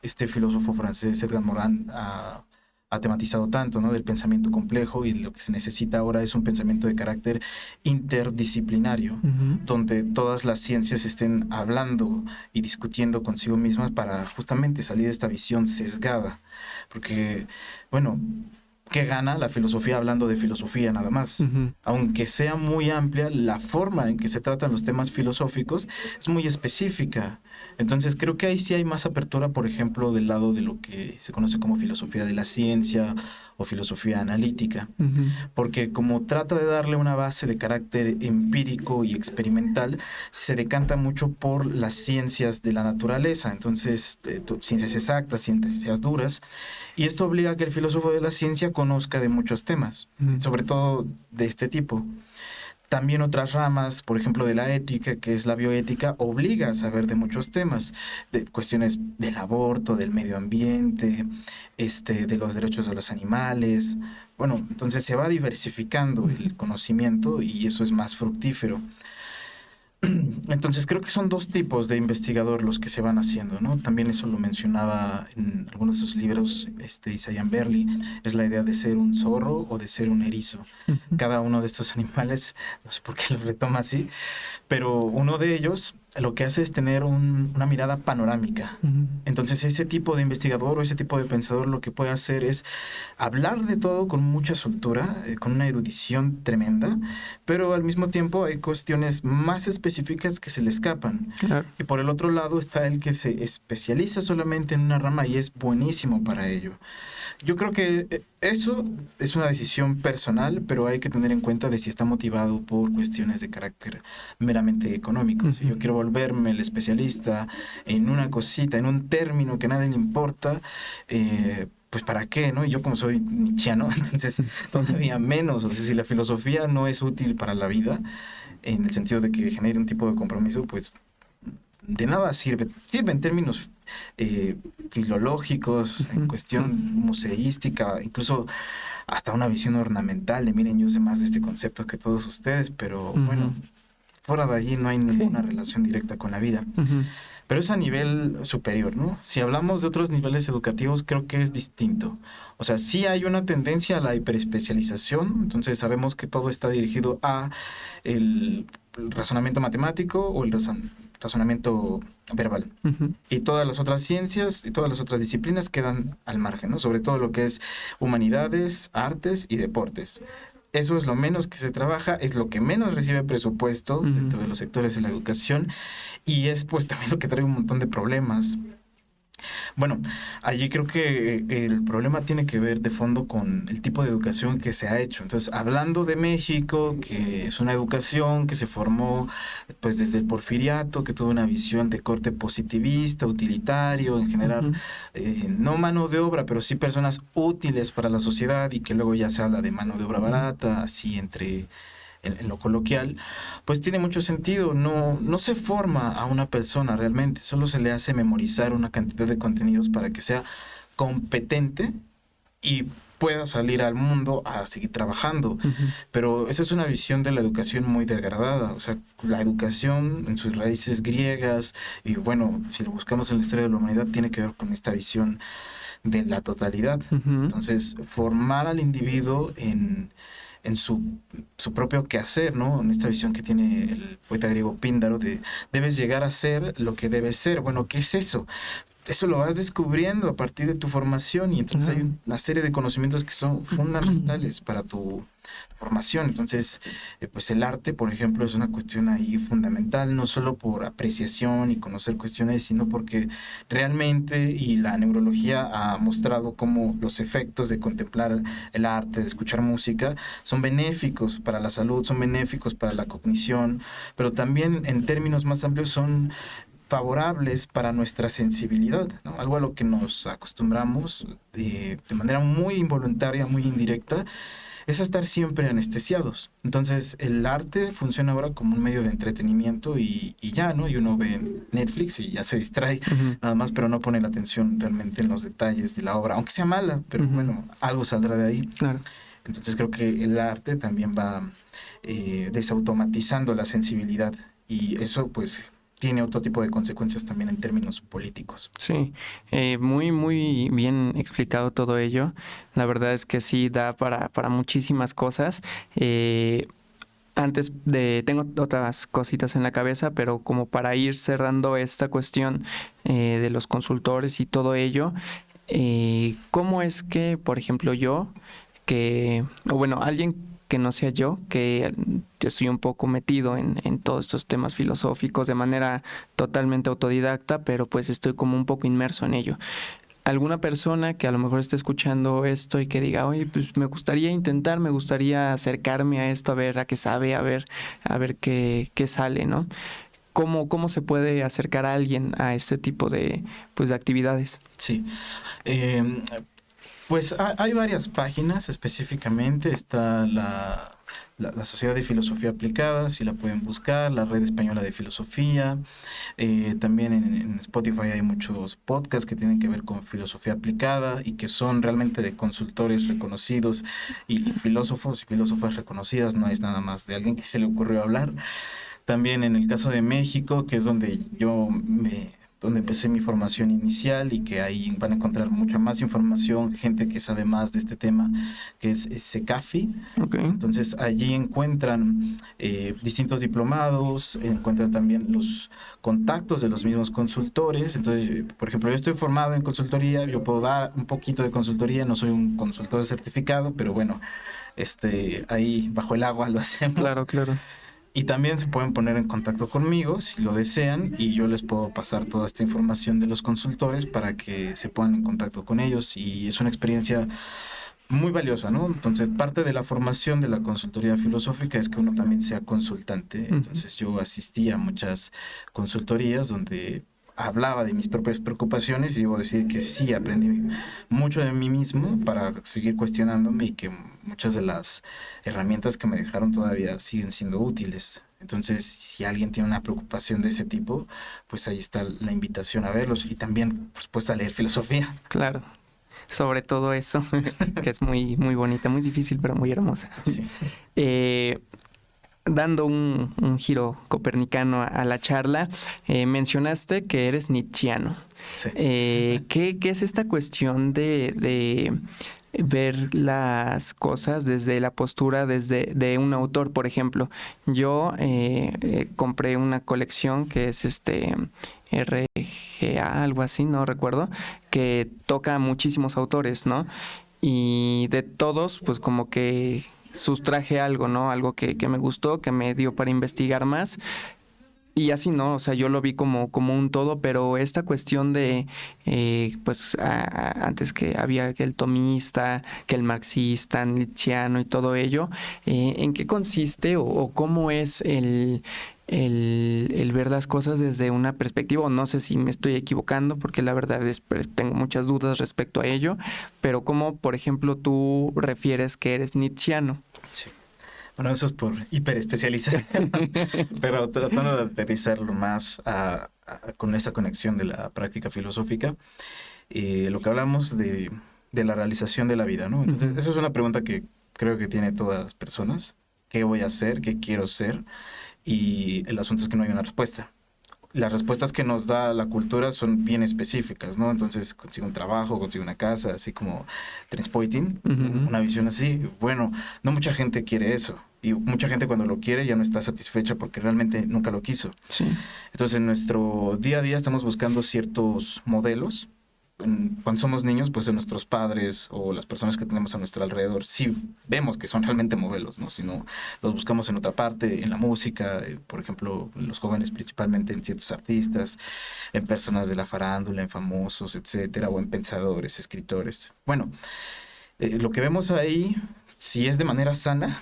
este filósofo francés Edgar Morin ha tematizado tanto, ¿no? Del pensamiento complejo, y lo que se necesita ahora es un pensamiento de carácter interdisciplinario, donde todas las ciencias estén hablando y discutiendo consigo mismas para justamente salir de esta visión sesgada. Porque, bueno, ¿qué gana la filosofía hablando de filosofía nada más? Aunque sea muy amplia, la forma en que se tratan los temas filosóficos es muy específica. Entonces creo que ahí sí hay más apertura, por ejemplo, del lado de lo que se conoce como filosofía de la ciencia o filosofía analítica, porque como trata de darle una base de carácter empírico y experimental, se decanta mucho por las ciencias de la naturaleza, entonces ciencias exactas, ciencias duras, y esto obliga a que el filósofo de la ciencia conozca de muchos temas, sobre todo de este tipo. También otras ramas, por ejemplo, de la ética, que es la bioética, obliga a saber de muchos temas, de cuestiones del aborto, del medio ambiente, de los derechos de los animales. Bueno, entonces se va diversificando el conocimiento y eso es más fructífero. Entonces creo que son dos tipos de investigador los que se van haciendo, ¿no? También eso lo mencionaba en algunos de sus libros Isaiah Berlin, es la idea de ser un zorro o de ser un erizo. Cada uno de estos animales, no sé por qué lo retoma así, pero uno de ellos lo que hace es tener una mirada panorámica. Entonces ese tipo de investigador o ese tipo de pensador lo que puede hacer es hablar de todo con mucha soltura, con una erudición tremenda, pero al mismo tiempo hay cuestiones más específicas que se le escapan. Claro. Y por el otro lado está el que se especializa solamente en una rama y es buenísimo para ello. Yo creo que eso es una decisión personal, pero hay que tener en cuenta de si está motivado por cuestiones de carácter meramente económico. Si yo quiero volverme el especialista en una cosita, en un término que a nadie le importa, pues ¿para qué, no? Y yo como soy nietzscheano, entonces todavía menos. O sea, si la filosofía no es útil para la vida, en el sentido de que genere un tipo de compromiso, pues de nada sirve. Sirve en términos filológicos, en cuestión museística, incluso hasta una visión ornamental de miren, yo sé más de este concepto que todos ustedes, pero bueno, fuera de allí no hay ninguna relación directa con la vida. Pero es a nivel superior, ¿no? Si hablamos de otros niveles educativos, creo que es distinto. O sea, sí hay una tendencia a la hiperespecialización, entonces sabemos que todo está dirigido a el razonamiento matemático o el razonamiento verbal. Y todas las otras ciencias y todas las otras disciplinas quedan al margen, ¿no? Sobre todo lo que es humanidades, artes y deportes. Eso es lo menos que se trabaja, es lo que menos recibe presupuesto dentro de los sectores de la educación, y es pues también lo que trae un montón de problemas. Bueno, allí creo que el problema tiene que ver de fondo con el tipo de educación que se ha hecho. Entonces, hablando de México, que es una educación que se formó pues desde el porfiriato, que tuvo una visión de corte positivista, utilitario, en general, no mano de obra, pero sí personas útiles para la sociedad, y que luego ya se habla de mano de obra barata, así en lo coloquial, pues tiene mucho sentido. No se forma a una persona realmente, solo se le hace memorizar una cantidad de contenidos para que sea competente y pueda salir al mundo a seguir trabajando. Pero esa es una visión de la educación muy degradada. O sea, la educación en sus raíces griegas, y bueno, si lo buscamos en la historia de la humanidad, tiene que ver con esta visión de la totalidad. Entonces, formar al individuo en su propio quehacer, ¿no? En esta visión que tiene el poeta griego Píndaro de debes llegar a ser lo que debes ser. Bueno, ¿qué es eso? Eso lo vas descubriendo a partir de tu formación, y entonces hay una serie de conocimientos que son fundamentales para tu formación. Entonces, pues el arte, por ejemplo, es una cuestión ahí fundamental, no solo por apreciación y conocer cuestiones, sino porque realmente, y la neurología ha mostrado cómo los efectos de contemplar el arte, de escuchar música, son benéficos para la salud, son benéficos para la cognición, pero también en términos más amplios son favorables para nuestra sensibilidad, ¿no? Algo a lo que nos acostumbramos de manera muy involuntaria, muy indirecta, es estar siempre anestesiados. Entonces, el arte funciona ahora como un medio de entretenimiento y ya, ¿no? Y uno ve Netflix y ya se distrae nada más, pero no pone la atención realmente en los detalles de la obra, aunque sea mala, pero bueno, algo saldrá de ahí. Claro. Entonces, creo que el arte también va desautomatizando la sensibilidad y eso, pues, tiene otro tipo de consecuencias también en términos políticos. Sí, muy, muy bien explicado todo ello. La verdad es que sí da para muchísimas cosas. Tengo otras cositas en la cabeza, pero como para ir cerrando esta cuestión de los consultores y todo ello, ¿cómo es que, por ejemplo, alguien que no sea yo, que estoy un poco metido en todos estos temas filosóficos de manera totalmente autodidacta, pero pues estoy como un poco inmerso en ello? Alguna persona que a lo mejor esté escuchando esto y que diga, oye, pues me gustaría acercarme a esto, a ver a qué sabe, a ver qué sale, ¿no? ¿Cómo se puede acercar a alguien a este tipo de actividades? Sí. Pues hay varias páginas específicamente. Está la Sociedad de Filosofía Aplicada, si la pueden buscar, la Red Española de Filosofía. También en Spotify hay muchos podcasts que tienen que ver con filosofía aplicada y que son realmente de consultores reconocidos y filósofos y filósofas reconocidas. No es nada más de alguien que se le ocurrió hablar. También en el caso de México, que es donde donde empecé mi formación inicial y que ahí van a encontrar mucha más información, gente que sabe más de este tema, que es CECAFI. Okay. Entonces allí encuentran distintos diplomados, encuentran también los contactos de los mismos consultores. Entonces, por ejemplo, yo estoy formado en consultoría, yo puedo dar un poquito de consultoría, no soy un consultor certificado, pero bueno, ahí bajo el agua lo hacemos. Claro. Y también se pueden poner en contacto conmigo si lo desean y yo les puedo pasar toda esta información de los consultores para que se pongan en contacto con ellos y es una experiencia muy valiosa, ¿no? Entonces, parte de la formación de la consultoría filosófica es que uno también sea consultante. Entonces, yo asistí a muchas consultorías donde hablaba de mis propias preocupaciones y debo decir que sí, aprendí mucho de mí mismo para seguir cuestionándome y que muchas de las herramientas que me dejaron todavía siguen siendo útiles. Entonces, si alguien tiene una preocupación de ese tipo, pues ahí está la invitación a verlos y también, por supuesto, a leer filosofía. Claro, sobre todo eso, que es muy, muy bonita, muy difícil, pero muy hermosa. Sí. Dando un giro copernicano a la charla, mencionaste que eres nietzscheano. Sí. ¿Qué es esta cuestión de ver las cosas desde la postura de un autor? Por ejemplo, yo compré una colección que es RGA, algo así, no recuerdo, que toca a muchísimos autores, ¿no? Y de todos, pues como que sustraje algo, ¿no? Algo que me gustó, que me dio para investigar más. Y así, ¿no? O sea, yo lo vi como un todo, pero esta cuestión de, antes que había que el tomista, que el marxista, nietzscheano y todo ello, ¿en qué consiste o cómo es el ver las cosas desde una perspectiva? O no sé si me estoy equivocando, porque la verdad tengo muchas dudas respecto a ello, pero ¿cómo, por ejemplo, tú refieres que eres nietzscheano? Sí. Bueno, eso es por hiperespecialización, pero tratando de aterrizarlo más con esa conexión de la práctica filosófica, lo que hablamos de la realización de la vida, ¿no? Entonces, esa es una pregunta que creo que tiene todas las personas. ¿Qué voy a hacer? ¿Qué quiero ser? Y el asunto es que no hay una respuesta. Las respuestas que nos da la cultura son bien específicas, ¿no? Entonces, consigo un trabajo, consigo una casa, así como Transpoiting, una visión así. Bueno, no mucha gente quiere eso. Y mucha gente cuando lo quiere ya no está satisfecha porque realmente nunca lo quiso. Sí. Entonces, en nuestro día a día estamos buscando ciertos modelos. Cuando somos niños, pues nuestros padres o las personas que tenemos a nuestro alrededor, sí vemos que son realmente modelos, ¿no? Si no, los buscamos en otra parte, en la música, por ejemplo, los jóvenes principalmente en ciertos artistas, en personas de la farándula, en famosos, etcétera, o en pensadores, escritores. Bueno, lo que vemos ahí, si es de manera sana,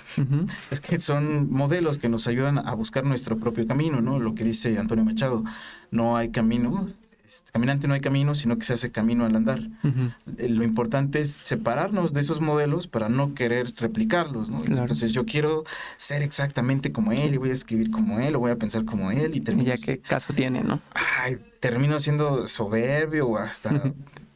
es que son modelos que nos ayudan a buscar nuestro propio camino, ¿no? Lo que dice Antonio Machado, no hay camino caminante no hay camino, sino que se hace camino al andar. Lo importante es separarnos de esos modelos para no querer replicarlos, ¿no? Claro. Entonces yo quiero ser exactamente como él y voy a escribir como él o voy a pensar como él y termino... Ya qué caso tiene, ¿no? Ay, termino siendo soberbio o hasta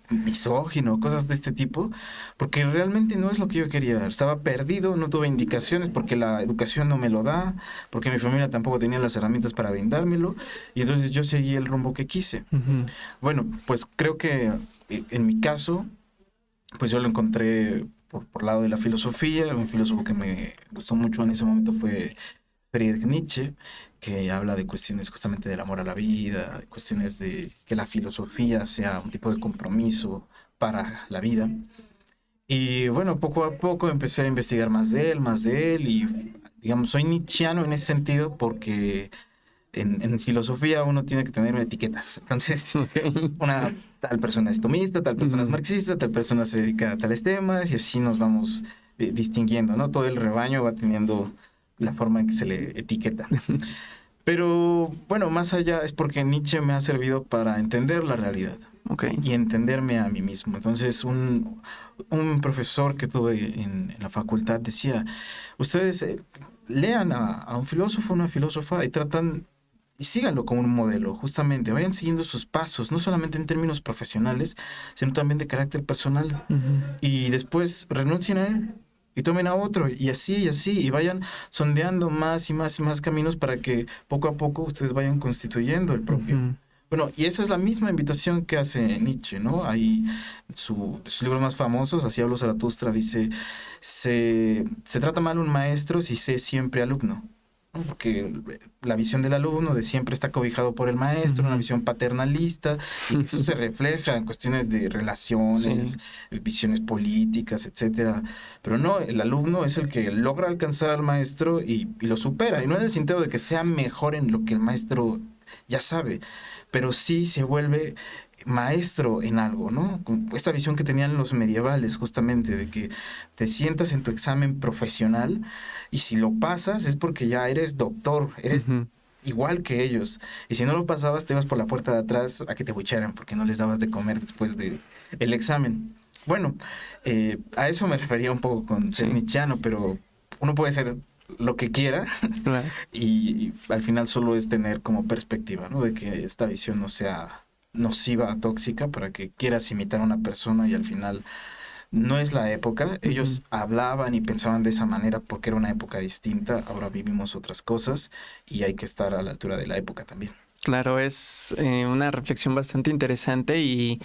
misógino, cosas de este tipo, porque realmente no es lo que yo quería. Estaba perdido, no tuve indicaciones porque la educación no me lo da, porque mi familia tampoco tenía las herramientas para brindármelo, y entonces yo seguí el rumbo que quise. Bueno, pues creo que en mi caso, pues yo lo encontré por lado de la filosofía. Un filósofo que me gustó mucho en ese momento fue Friedrich Nietzsche, que habla de cuestiones justamente del amor a la vida, cuestiones de que la filosofía sea un tipo de compromiso para la vida. Y bueno, poco a poco empecé a investigar más de él, y digamos, soy nietzscheano en ese sentido porque en filosofía uno tiene que tener etiquetas. Entonces, una tal persona es tomista, tal persona es marxista, tal persona se dedica a tales temas, y así nos vamos distinguiendo, ¿no? Todo el rebaño va teniendo la forma en que se le etiqueta. Pero bueno, más allá es porque Nietzsche me ha servido para entender la realidad y entenderme a mí mismo. Entonces un profesor que tuve en la facultad decía, ustedes lean a un filósofo, una filósofa y tratan... Y síganlo como un modelo, justamente. Vayan siguiendo sus pasos, no solamente en términos profesionales, sino también de carácter personal. Y después renuncien a él y tomen a otro, y así, y vayan sondeando más y más y más caminos para que poco a poco ustedes vayan constituyendo el propio. Bueno, y esa es la misma invitación que hace Nietzsche, ¿no? Ahí, de sus libros más famosos, Así habló Zaratustra, dice, se trata mal un maestro si se es siempre alumno, ¿no? Porque la visión del alumno de siempre está cobijado por el maestro, una visión paternalista, y eso se refleja en cuestiones de relaciones, visiones políticas, etcétera. Pero no, el alumno es el que logra alcanzar al maestro y lo supera, y no en el sentido de que sea mejor en lo que el maestro ya sabe, pero sí se vuelve maestro en algo, ¿no? Con esta visión que tenían los medievales, justamente, de que te sientas en tu examen profesional y si lo pasas es porque ya eres doctor, eres igual que ellos. Y si no lo pasabas, te ibas por la puerta de atrás a que te bucharan porque no les dabas de comer después del examen. Bueno, a eso me refería un poco con ser nietzscheano, pero uno puede ser lo que quiera y al final solo es tener como perspectiva, ¿no? De que esta visión no sea nociva, tóxica, para que quieras imitar a una persona y al final no es la época. Ellos hablaban y pensaban de esa manera porque era una época distinta. Ahora vivimos otras cosas y hay que estar a la altura de la época también. Claro, es una reflexión bastante interesante y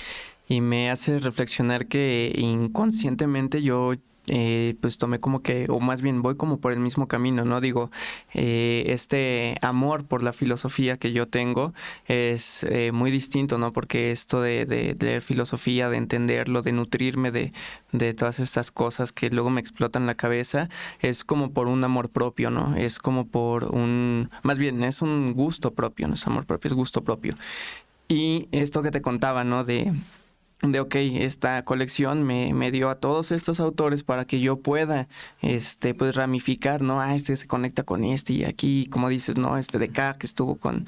me hace reflexionar que inconscientemente yo pues tomé como que, o más bien voy como por el mismo camino, ¿no? Digo, este amor por la filosofía que yo tengo es muy distinto, ¿no? Porque esto de leer filosofía, de entenderlo, de nutrirme de todas estas cosas que luego me explotan la cabeza, es como por un amor propio, ¿no? Es como por más bien, es un gusto propio, no es amor propio, es gusto propio. Y esto que te contaba, ¿no? De ok, esta colección me dio a todos estos autores para que yo pueda pues ramificar, ¿no? Este se conecta con este, y aquí, como dices, ¿no? De K, que estuvo con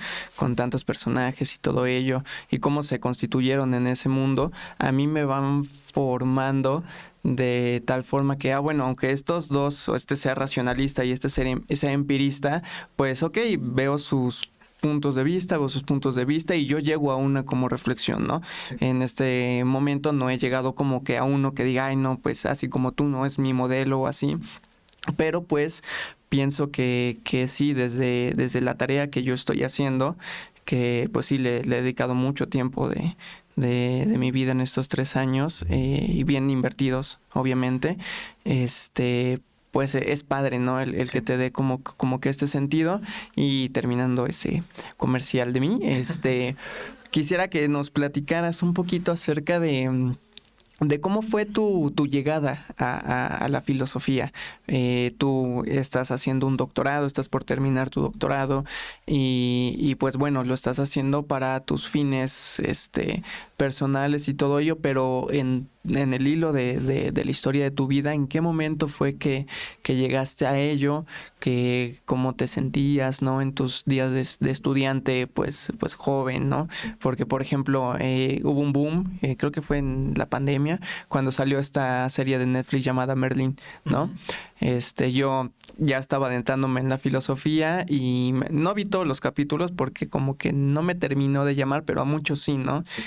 tantos personajes y todo ello, y cómo se constituyeron en ese mundo, a mí me van formando de tal forma que, bueno, aunque estos dos, o sea racionalista y sea empirista, pues ok, veo sus puntos de vista y yo llego a una como reflexión, ¿no? Sí. En este momento no he llegado como que a uno que diga, ay, no, pues así como tú, no es mi modelo o así, pero pues pienso que sí, desde la tarea que yo estoy haciendo, que pues sí le he dedicado mucho tiempo de mi vida en estos 3 años, y bien invertidos, obviamente, pues es padre, ¿no? El que te dé como que este sentido. Y terminando ese comercial de mí, quisiera que nos platicaras un poquito acerca de cómo fue tu llegada a la filosofía. Tú estás haciendo un doctorado, estás por terminar tu doctorado y pues bueno, lo estás haciendo para tus fines personales y todo ello, pero en el hilo de la historia de tu vida, ¿en qué momento fue que llegaste a ello? ¿Cómo te sentías, ¿no? En tus días de estudiante, pues joven, ¿no? Porque, por ejemplo, hubo un boom, creo que fue en la pandemia, cuando salió esta serie de Netflix llamada Merlin, ¿no? Yo ya estaba adentrándome en la filosofía y no vi todos los capítulos porque como que no me terminó de llamar, pero a muchos sí, ¿no? Sí.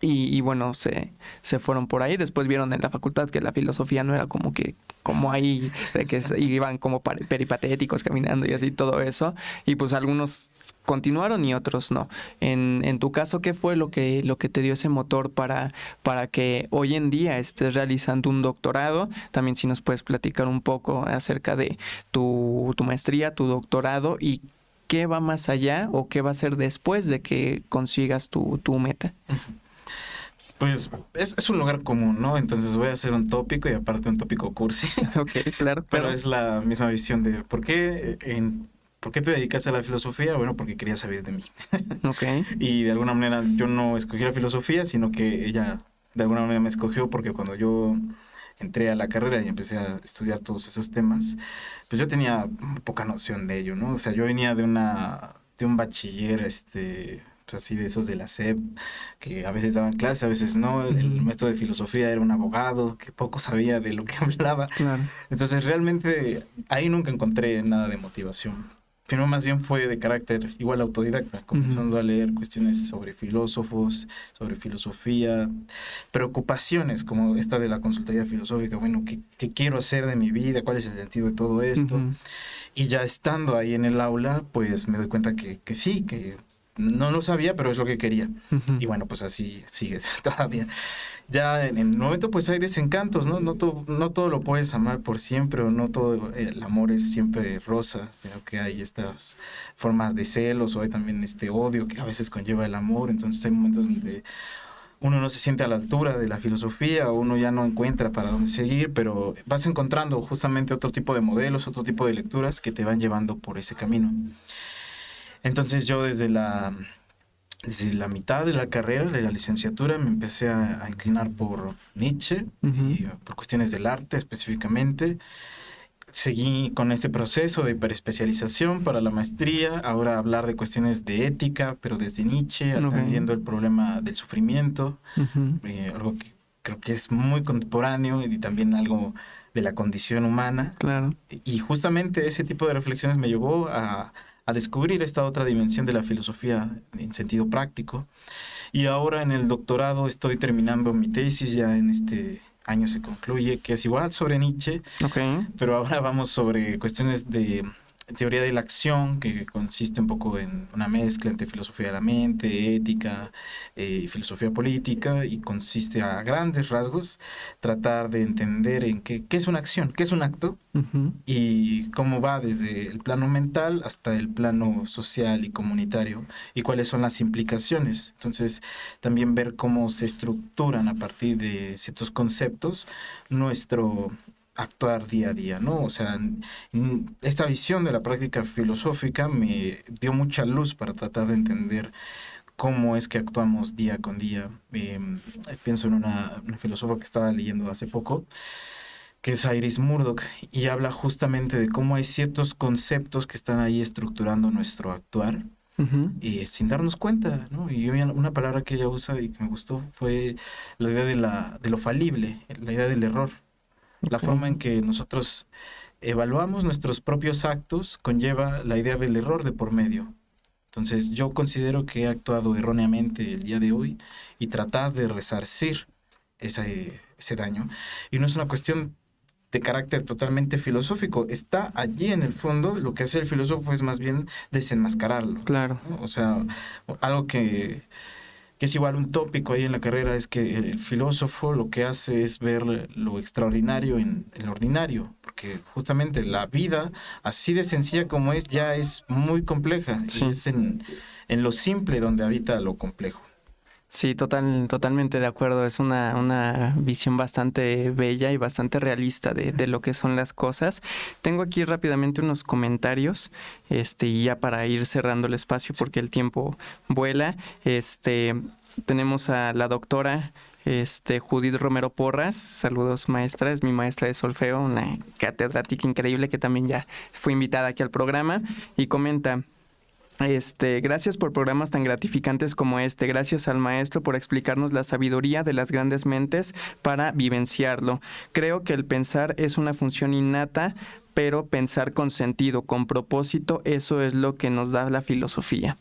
Y bueno, se fueron por ahí. Después vieron en la facultad que la filosofía no era como ahí, de que iban como peripatéticos caminando, sí, y así todo eso. Y pues algunos continuaron y otros no. En tu caso, ¿qué fue lo que te dio ese motor para que hoy en día estés realizando un doctorado? También si nos puedes platicar un poco acerca de tu maestría, tu doctorado, y qué va más allá o qué va a ser después de que consigas tu meta. Pues es un lugar común, ¿no? Entonces voy a hacer un tópico y aparte un tópico cursi. Ok, claro. Pero es la misma visión de ¿por qué te dedicas a la filosofía? Bueno, porque quería saber de mí. Ok. Y de alguna manera yo no escogí la filosofía, sino que ella de alguna manera me escogió, porque cuando yo entré a la carrera y empecé a estudiar todos esos temas, pues yo tenía poca noción de ello, ¿no? O sea, yo venía de un bachiller, pues así de esos de la SEP, que a veces daban clases, a veces no. El maestro de filosofía era un abogado que poco sabía de lo que hablaba. Claro. Entonces realmente ahí nunca encontré nada de motivación. Pero más bien fue de carácter igual autodidacta, comenzando a leer cuestiones sobre filósofos, sobre filosofía, preocupaciones como estas de la consultoría filosófica. Bueno, ¿qué quiero hacer de mi vida? ¿Cuál es el sentido de todo esto? Y ya estando ahí en el aula, pues me doy cuenta que sí, que no lo sabía, pero es lo que quería. Y bueno, pues así sigue todavía. Ya en el momento pues hay desencantos, ¿no? No todo lo puedes amar por siempre, o no todo el amor es siempre rosa, sino que hay estas formas de celos, o hay también este odio que a veces conlleva el amor. Entonces hay momentos donde uno no se siente a la altura de la filosofía, o uno ya no encuentra para dónde seguir, pero vas encontrando justamente otro tipo de modelos, otro tipo de lecturas que te van llevando por ese camino. Entonces yo desde la mitad de la carrera, de la licenciatura, me empecé a inclinar por Nietzsche, y por cuestiones del arte específicamente. Seguí con este proceso de hiperespecialización para la maestría, ahora hablar de cuestiones de ética, pero desde Nietzsche, atendiendo el problema del sufrimiento, algo que creo que es muy contemporáneo, y también algo de la condición humana. Claro. Y justamente ese tipo de reflexiones me llevó a descubrir esta otra dimensión de la filosofía en sentido práctico. Y ahora en el doctorado estoy terminando mi tesis, ya en este año se concluye, que es igual sobre Nietzsche, pero ahora vamos sobre cuestiones de teoría de la acción, que consiste un poco en una mezcla entre filosofía de la mente, ética y filosofía política, y consiste a grandes rasgos tratar de entender en qué es una acción, qué es un acto, y cómo va desde el plano mental hasta el plano social y comunitario, y cuáles son las implicaciones. Entonces también ver cómo se estructuran a partir de ciertos conceptos nuestro actuar día a día, ¿no? O sea, esta visión de la práctica filosófica me dio mucha luz para tratar de entender cómo es que actuamos día con día. Pienso en una filósofa que estaba leyendo hace poco, que es Iris Murdoch, y habla justamente de cómo hay ciertos conceptos que están ahí estructurando nuestro actuar, y sin darnos cuenta, ¿no? Y una palabra que ella usa y que me gustó fue la idea de lo falible, la idea del error. La forma en que nosotros evaluamos nuestros propios actos conlleva la idea del error de por medio. Entonces yo considero que he actuado erróneamente el día de hoy, y tratar de resarcir ese daño. Y no es una cuestión de carácter totalmente filosófico. Está allí en el fondo. Lo que hace el filósofo es más bien desenmascararlo. Claro. ¿No? O sea, algo que es igual un tópico ahí en la carrera, es que el filósofo lo que hace es ver lo extraordinario en el ordinario, porque justamente la vida, así de sencilla como es, ya es muy compleja. Sí. Y es en lo simple donde habita lo complejo. Sí, totalmente de acuerdo. Es una visión bastante bella y bastante realista de lo que son las cosas. Tengo aquí rápidamente unos comentarios, y ya para ir cerrando el espacio porque el tiempo vuela. tenemos a la doctora Judith Romero Porras. Saludos, maestra. Es mi maestra de solfeo, una catedrática increíble que también ya fue invitada aquí al programa. Y comenta: gracias por programas tan gratificantes como este. Gracias al maestro por explicarnos la sabiduría de las grandes mentes para vivenciarlo. Creo que el pensar es una función innata, pero pensar con sentido, con propósito, eso es lo que nos da la filosofía.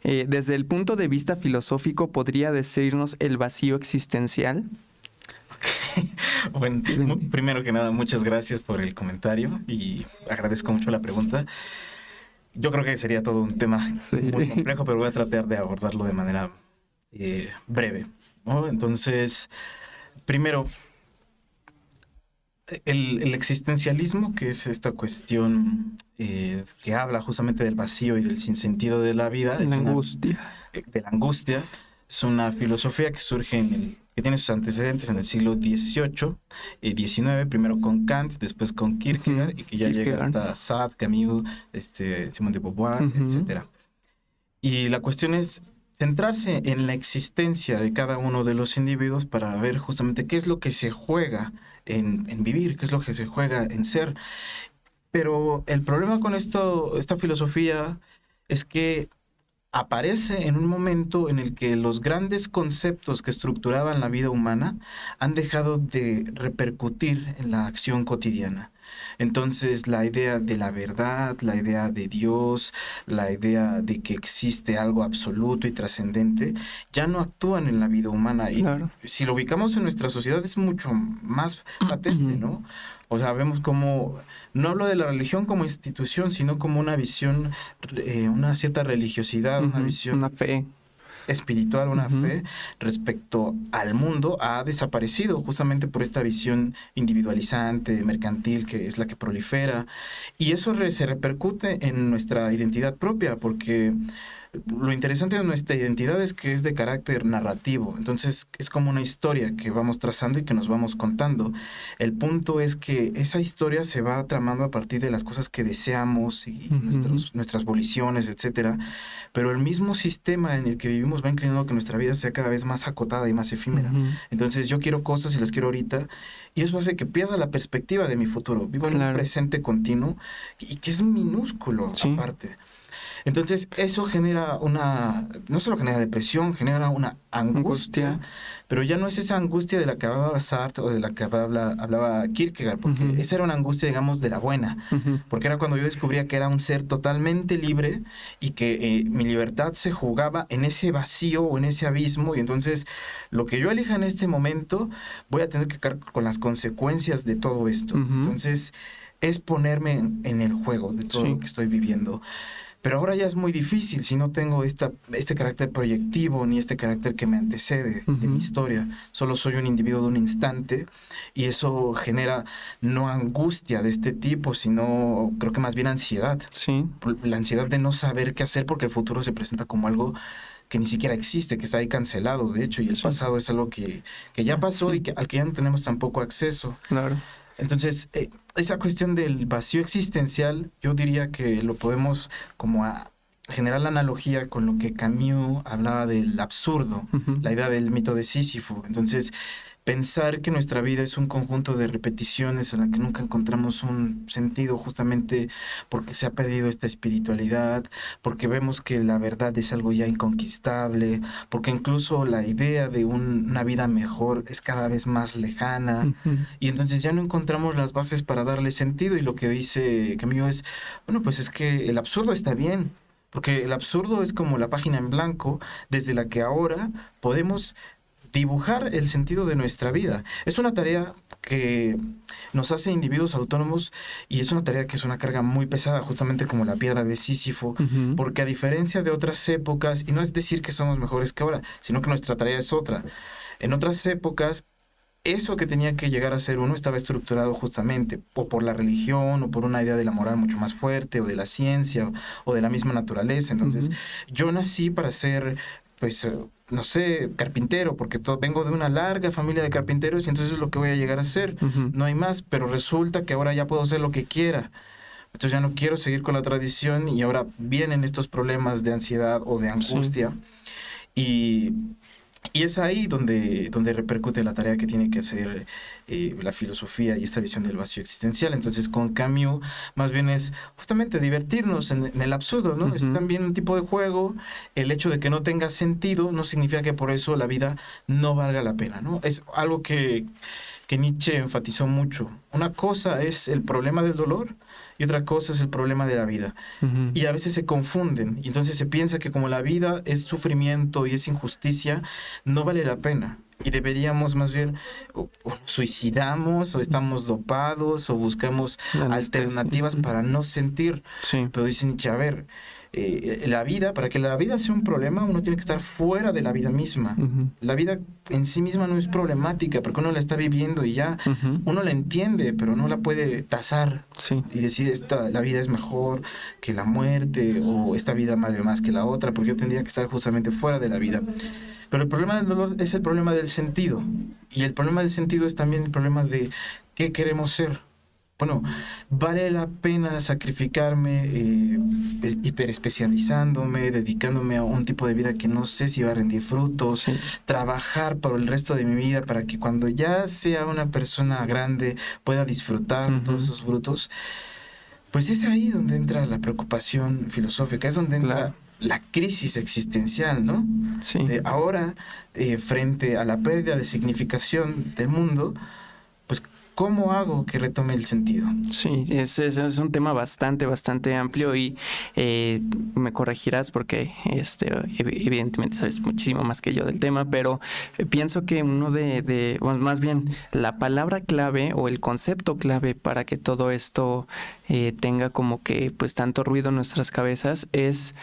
Desde el punto de vista filosófico, ¿podría decirnos el vacío existencial? Bueno, primero que nada, muchas gracias por el comentario y agradezco mucho la pregunta. Yo creo que sería todo un tema muy complejo, pero voy a tratar de abordarlo de manera breve, ¿no? Entonces, primero, el existencialismo, que es esta cuestión que habla justamente del vacío y del sinsentido de la vida. De la angustia. De la angustia. Es una filosofía que surge que tiene sus antecedentes en el siglo XVIII, XIX, primero con Kant, después con Kierkegaard, y que ya llega hasta Sartre, Camus, Simone de Beauvoir, etcétera. Y la cuestión es centrarse en la existencia de cada uno de los individuos para ver justamente qué es lo que se juega en vivir, qué es lo que se juega en ser. Pero el problema con esta filosofía es que aparece en un momento en el que los grandes conceptos que estructuraban la vida humana han dejado de repercutir en la acción cotidiana. Entonces, la idea de la verdad, la idea de Dios, la idea de que existe algo absoluto y trascendente, ya no actúan en la vida humana. Y claro, si lo ubicamos en nuestra sociedad es mucho más patente, ¿no? O sea, vemos como, no hablo de la religión como institución, sino como una visión, una cierta religiosidad, una visión... Una fe espiritual, una fe respecto al mundo ha desaparecido justamente por esta visión individualizante, mercantil, que es la que prolifera. Y eso se repercute en nuestra identidad propia, porque lo interesante de nuestra identidad es que es de carácter narrativo. Entonces es como una historia que vamos trazando y que nos vamos contando. El punto es que esa historia se va tramando a partir de las cosas que deseamos y nuestras voliciones, etcétera. Pero el mismo sistema en el que vivimos va inclinando a que nuestra vida sea cada vez más acotada y más efímera. Entonces yo quiero cosas y las quiero ahorita, y eso hace que pierda la perspectiva de mi futuro. Vivo en un presente continuo y que es minúsculo aparte. Entonces eso genera no solo genera depresión, genera una angustia, pero ya no es esa angustia de la que hablaba Sartre o de la que hablaba Kierkegaard, porque esa era una angustia, digamos, de la buena, porque era cuando yo descubría que era un ser totalmente libre y que mi libertad se jugaba en ese vacío o en ese abismo, y entonces lo que yo elija en este momento voy a tener que cargar con las consecuencias de todo esto. Entonces es ponerme en el juego de todo lo que estoy viviendo. Pero ahora ya es muy difícil si no tengo este carácter proyectivo ni este carácter que me antecede de mi historia. Solo soy un individuo de un instante, y eso genera no angustia de este tipo, sino creo que más bien ansiedad. Sí. La ansiedad de no saber qué hacer porque el futuro se presenta como algo que ni siquiera existe, que está ahí cancelado, de hecho, y el pasado es algo que ya pasó y al que ya no tenemos tampoco acceso. Claro. Entonces, esa cuestión del vacío existencial, yo diría que lo podemos como generar la analogía con lo que Camus hablaba del absurdo, la idea del mito de Sísifo. Entonces, pensar que nuestra vida es un conjunto de repeticiones en la que nunca encontramos un sentido, justamente porque se ha perdido esta espiritualidad, porque vemos que la verdad es algo ya inconquistable, porque incluso la idea de una vida mejor es cada vez más lejana, y entonces ya no encontramos las bases para darle sentido. Y lo que dice Camus es, bueno, pues es que el absurdo está bien, porque el absurdo es como la página en blanco desde la que ahora podemos dibujar el sentido de nuestra vida. Es una tarea que nos hace individuos autónomos, y es una tarea que es una carga muy pesada, justamente como la piedra de Sísifo, porque a diferencia de otras épocas, y no es decir que somos mejores que ahora, sino que nuestra tarea es otra. En otras épocas, eso que tenía que llegar a ser uno estaba estructurado justamente o por la religión o por una idea de la moral mucho más fuerte, o de la ciencia o de la misma naturaleza. Entonces, yo nací para ser, pues, no sé, carpintero, porque vengo de una larga familia de carpinteros, y entonces es lo que voy a llegar a hacer. No hay más, pero resulta que ahora ya puedo hacer lo que quiera. Entonces ya no quiero seguir con la tradición, y ahora vienen estos problemas de ansiedad o de angustia. Y Y es ahí donde repercute la tarea que tiene que hacer la filosofía y esta visión del vacío existencial. Entonces, con Camus, más bien es justamente divertirnos en el absurdo, ¿no? Es también un tipo de juego. El hecho de que no tenga sentido no significa que por eso la vida no valga la pena, ¿no? Es algo que Nietzsche enfatizó mucho. Una cosa es el problema del dolor y otra cosa es el problema de la vida. Y a veces se confunden. Y entonces se piensa que como la vida es sufrimiento y es injusticia, no vale la pena. Y deberíamos más bien o suicidamos o estamos dopados o buscamos alternativas para no sentir. Sí. Pero dice Nietzsche, a ver, la vida, para que la vida sea un problema, uno tiene que estar fuera de la vida misma. La vida en sí misma no es problemática, porque uno la está viviendo y ya uno la entiende, pero no la puede tasar y decir, la vida es mejor que la muerte, o esta vida vale más que la otra, porque yo tendría que estar justamente fuera de la vida. Pero el problema del dolor es el problema del sentido, y el problema del sentido es también el problema de qué queremos ser. Bueno, vale la pena sacrificarme hiperespecializándome, dedicándome a un tipo de vida que no sé si va a rendir frutos, trabajar por el resto de mi vida para que cuando ya sea una persona grande pueda disfrutar todos esos frutos. Pues es ahí donde entra la preocupación filosófica, es donde entra la crisis existencial, ¿no? Sí. Ahora, frente a la pérdida de significación del mundo, pues ¿cómo hago que retome el sentido? Sí, es un tema bastante amplio y me corregirás porque evidentemente sabes muchísimo más que yo del tema, pero pienso que uno bueno, más bien la palabra clave o el concepto clave para que todo esto tenga como que pues tanto ruido en nuestras cabezas es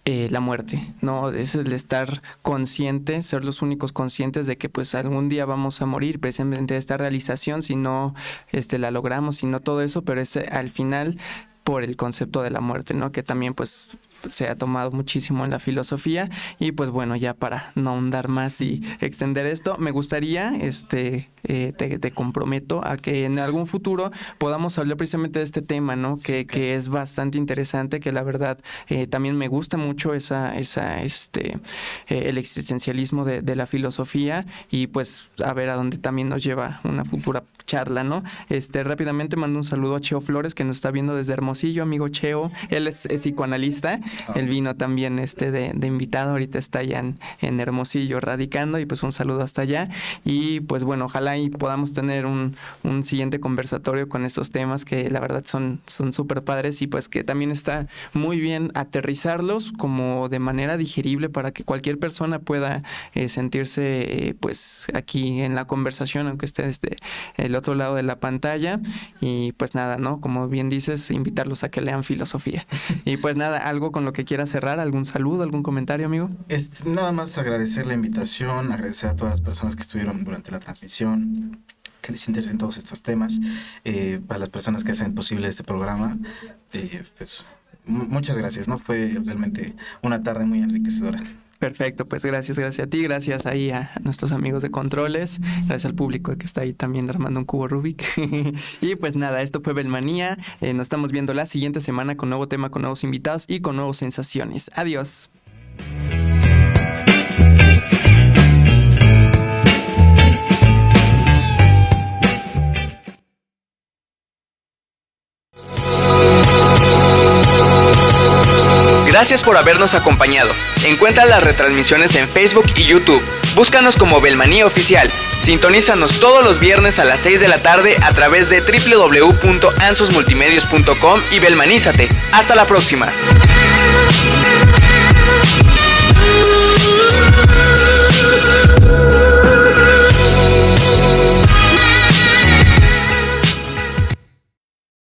la muerte, ¿no? Es el estar consciente, ser los únicos conscientes de que pues algún día vamos a morir, precisamente esta realización, si no la logramos, si no todo eso, pero es al final por el concepto de la muerte, ¿no? Que también pues se ha tomado muchísimo en la filosofía. Y pues bueno, ya para no ahondar más y extender esto, me gustaría, te comprometo a que en algún futuro podamos hablar precisamente de este tema, ¿no? Sí, que es bastante interesante, que la verdad también me gusta mucho el existencialismo de la filosofía, y pues a ver a dónde también nos lleva una futura charla, ¿no? Rápidamente mando un saludo a Cheo Flores, que nos está viendo desde Hermosillo, amigo Cheo. Él es psicoanalista. Él vino también de invitado, ahorita está allá en Hermosillo radicando, y pues un saludo hasta allá. Y pues bueno, ojalá y podamos tener un siguiente conversatorio con estos temas que la verdad son súper padres, y pues que también está muy bien aterrizarlos como de manera digerible para que cualquier persona pueda sentirse pues aquí en la conversación, aunque esté desde el otro lado de la pantalla. Y pues nada, ¿no? Como bien dices, invitarlos a que lean filosofía. Y pues nada, algo con lo que quiera cerrar, algún saludo, algún comentario, amigo. Nada más agradecer la invitación, agradecer a todas las personas que estuvieron durante la transmisión, que les interesen todos estos temas, para las personas que hacen posible este programa, pues muchas gracias, ¿no? Fue realmente una tarde muy enriquecedora. Perfecto, pues gracias a ti, gracias ahí a nuestros amigos de controles, gracias al público que está ahí también armando un cubo Rubik. Y pues nada, esto fue Belmanía. Nos estamos viendo la siguiente semana con nuevo tema, con nuevos invitados y con nuevas sensaciones. Adiós. Gracias por habernos acompañado. Encuentra las retransmisiones en Facebook y YouTube. Búscanos como Belmanía Oficial. Sintonízanos todos los viernes a las 6 de la tarde a través de www.ansosmultimedios.com y belmanízate. Hasta la próxima.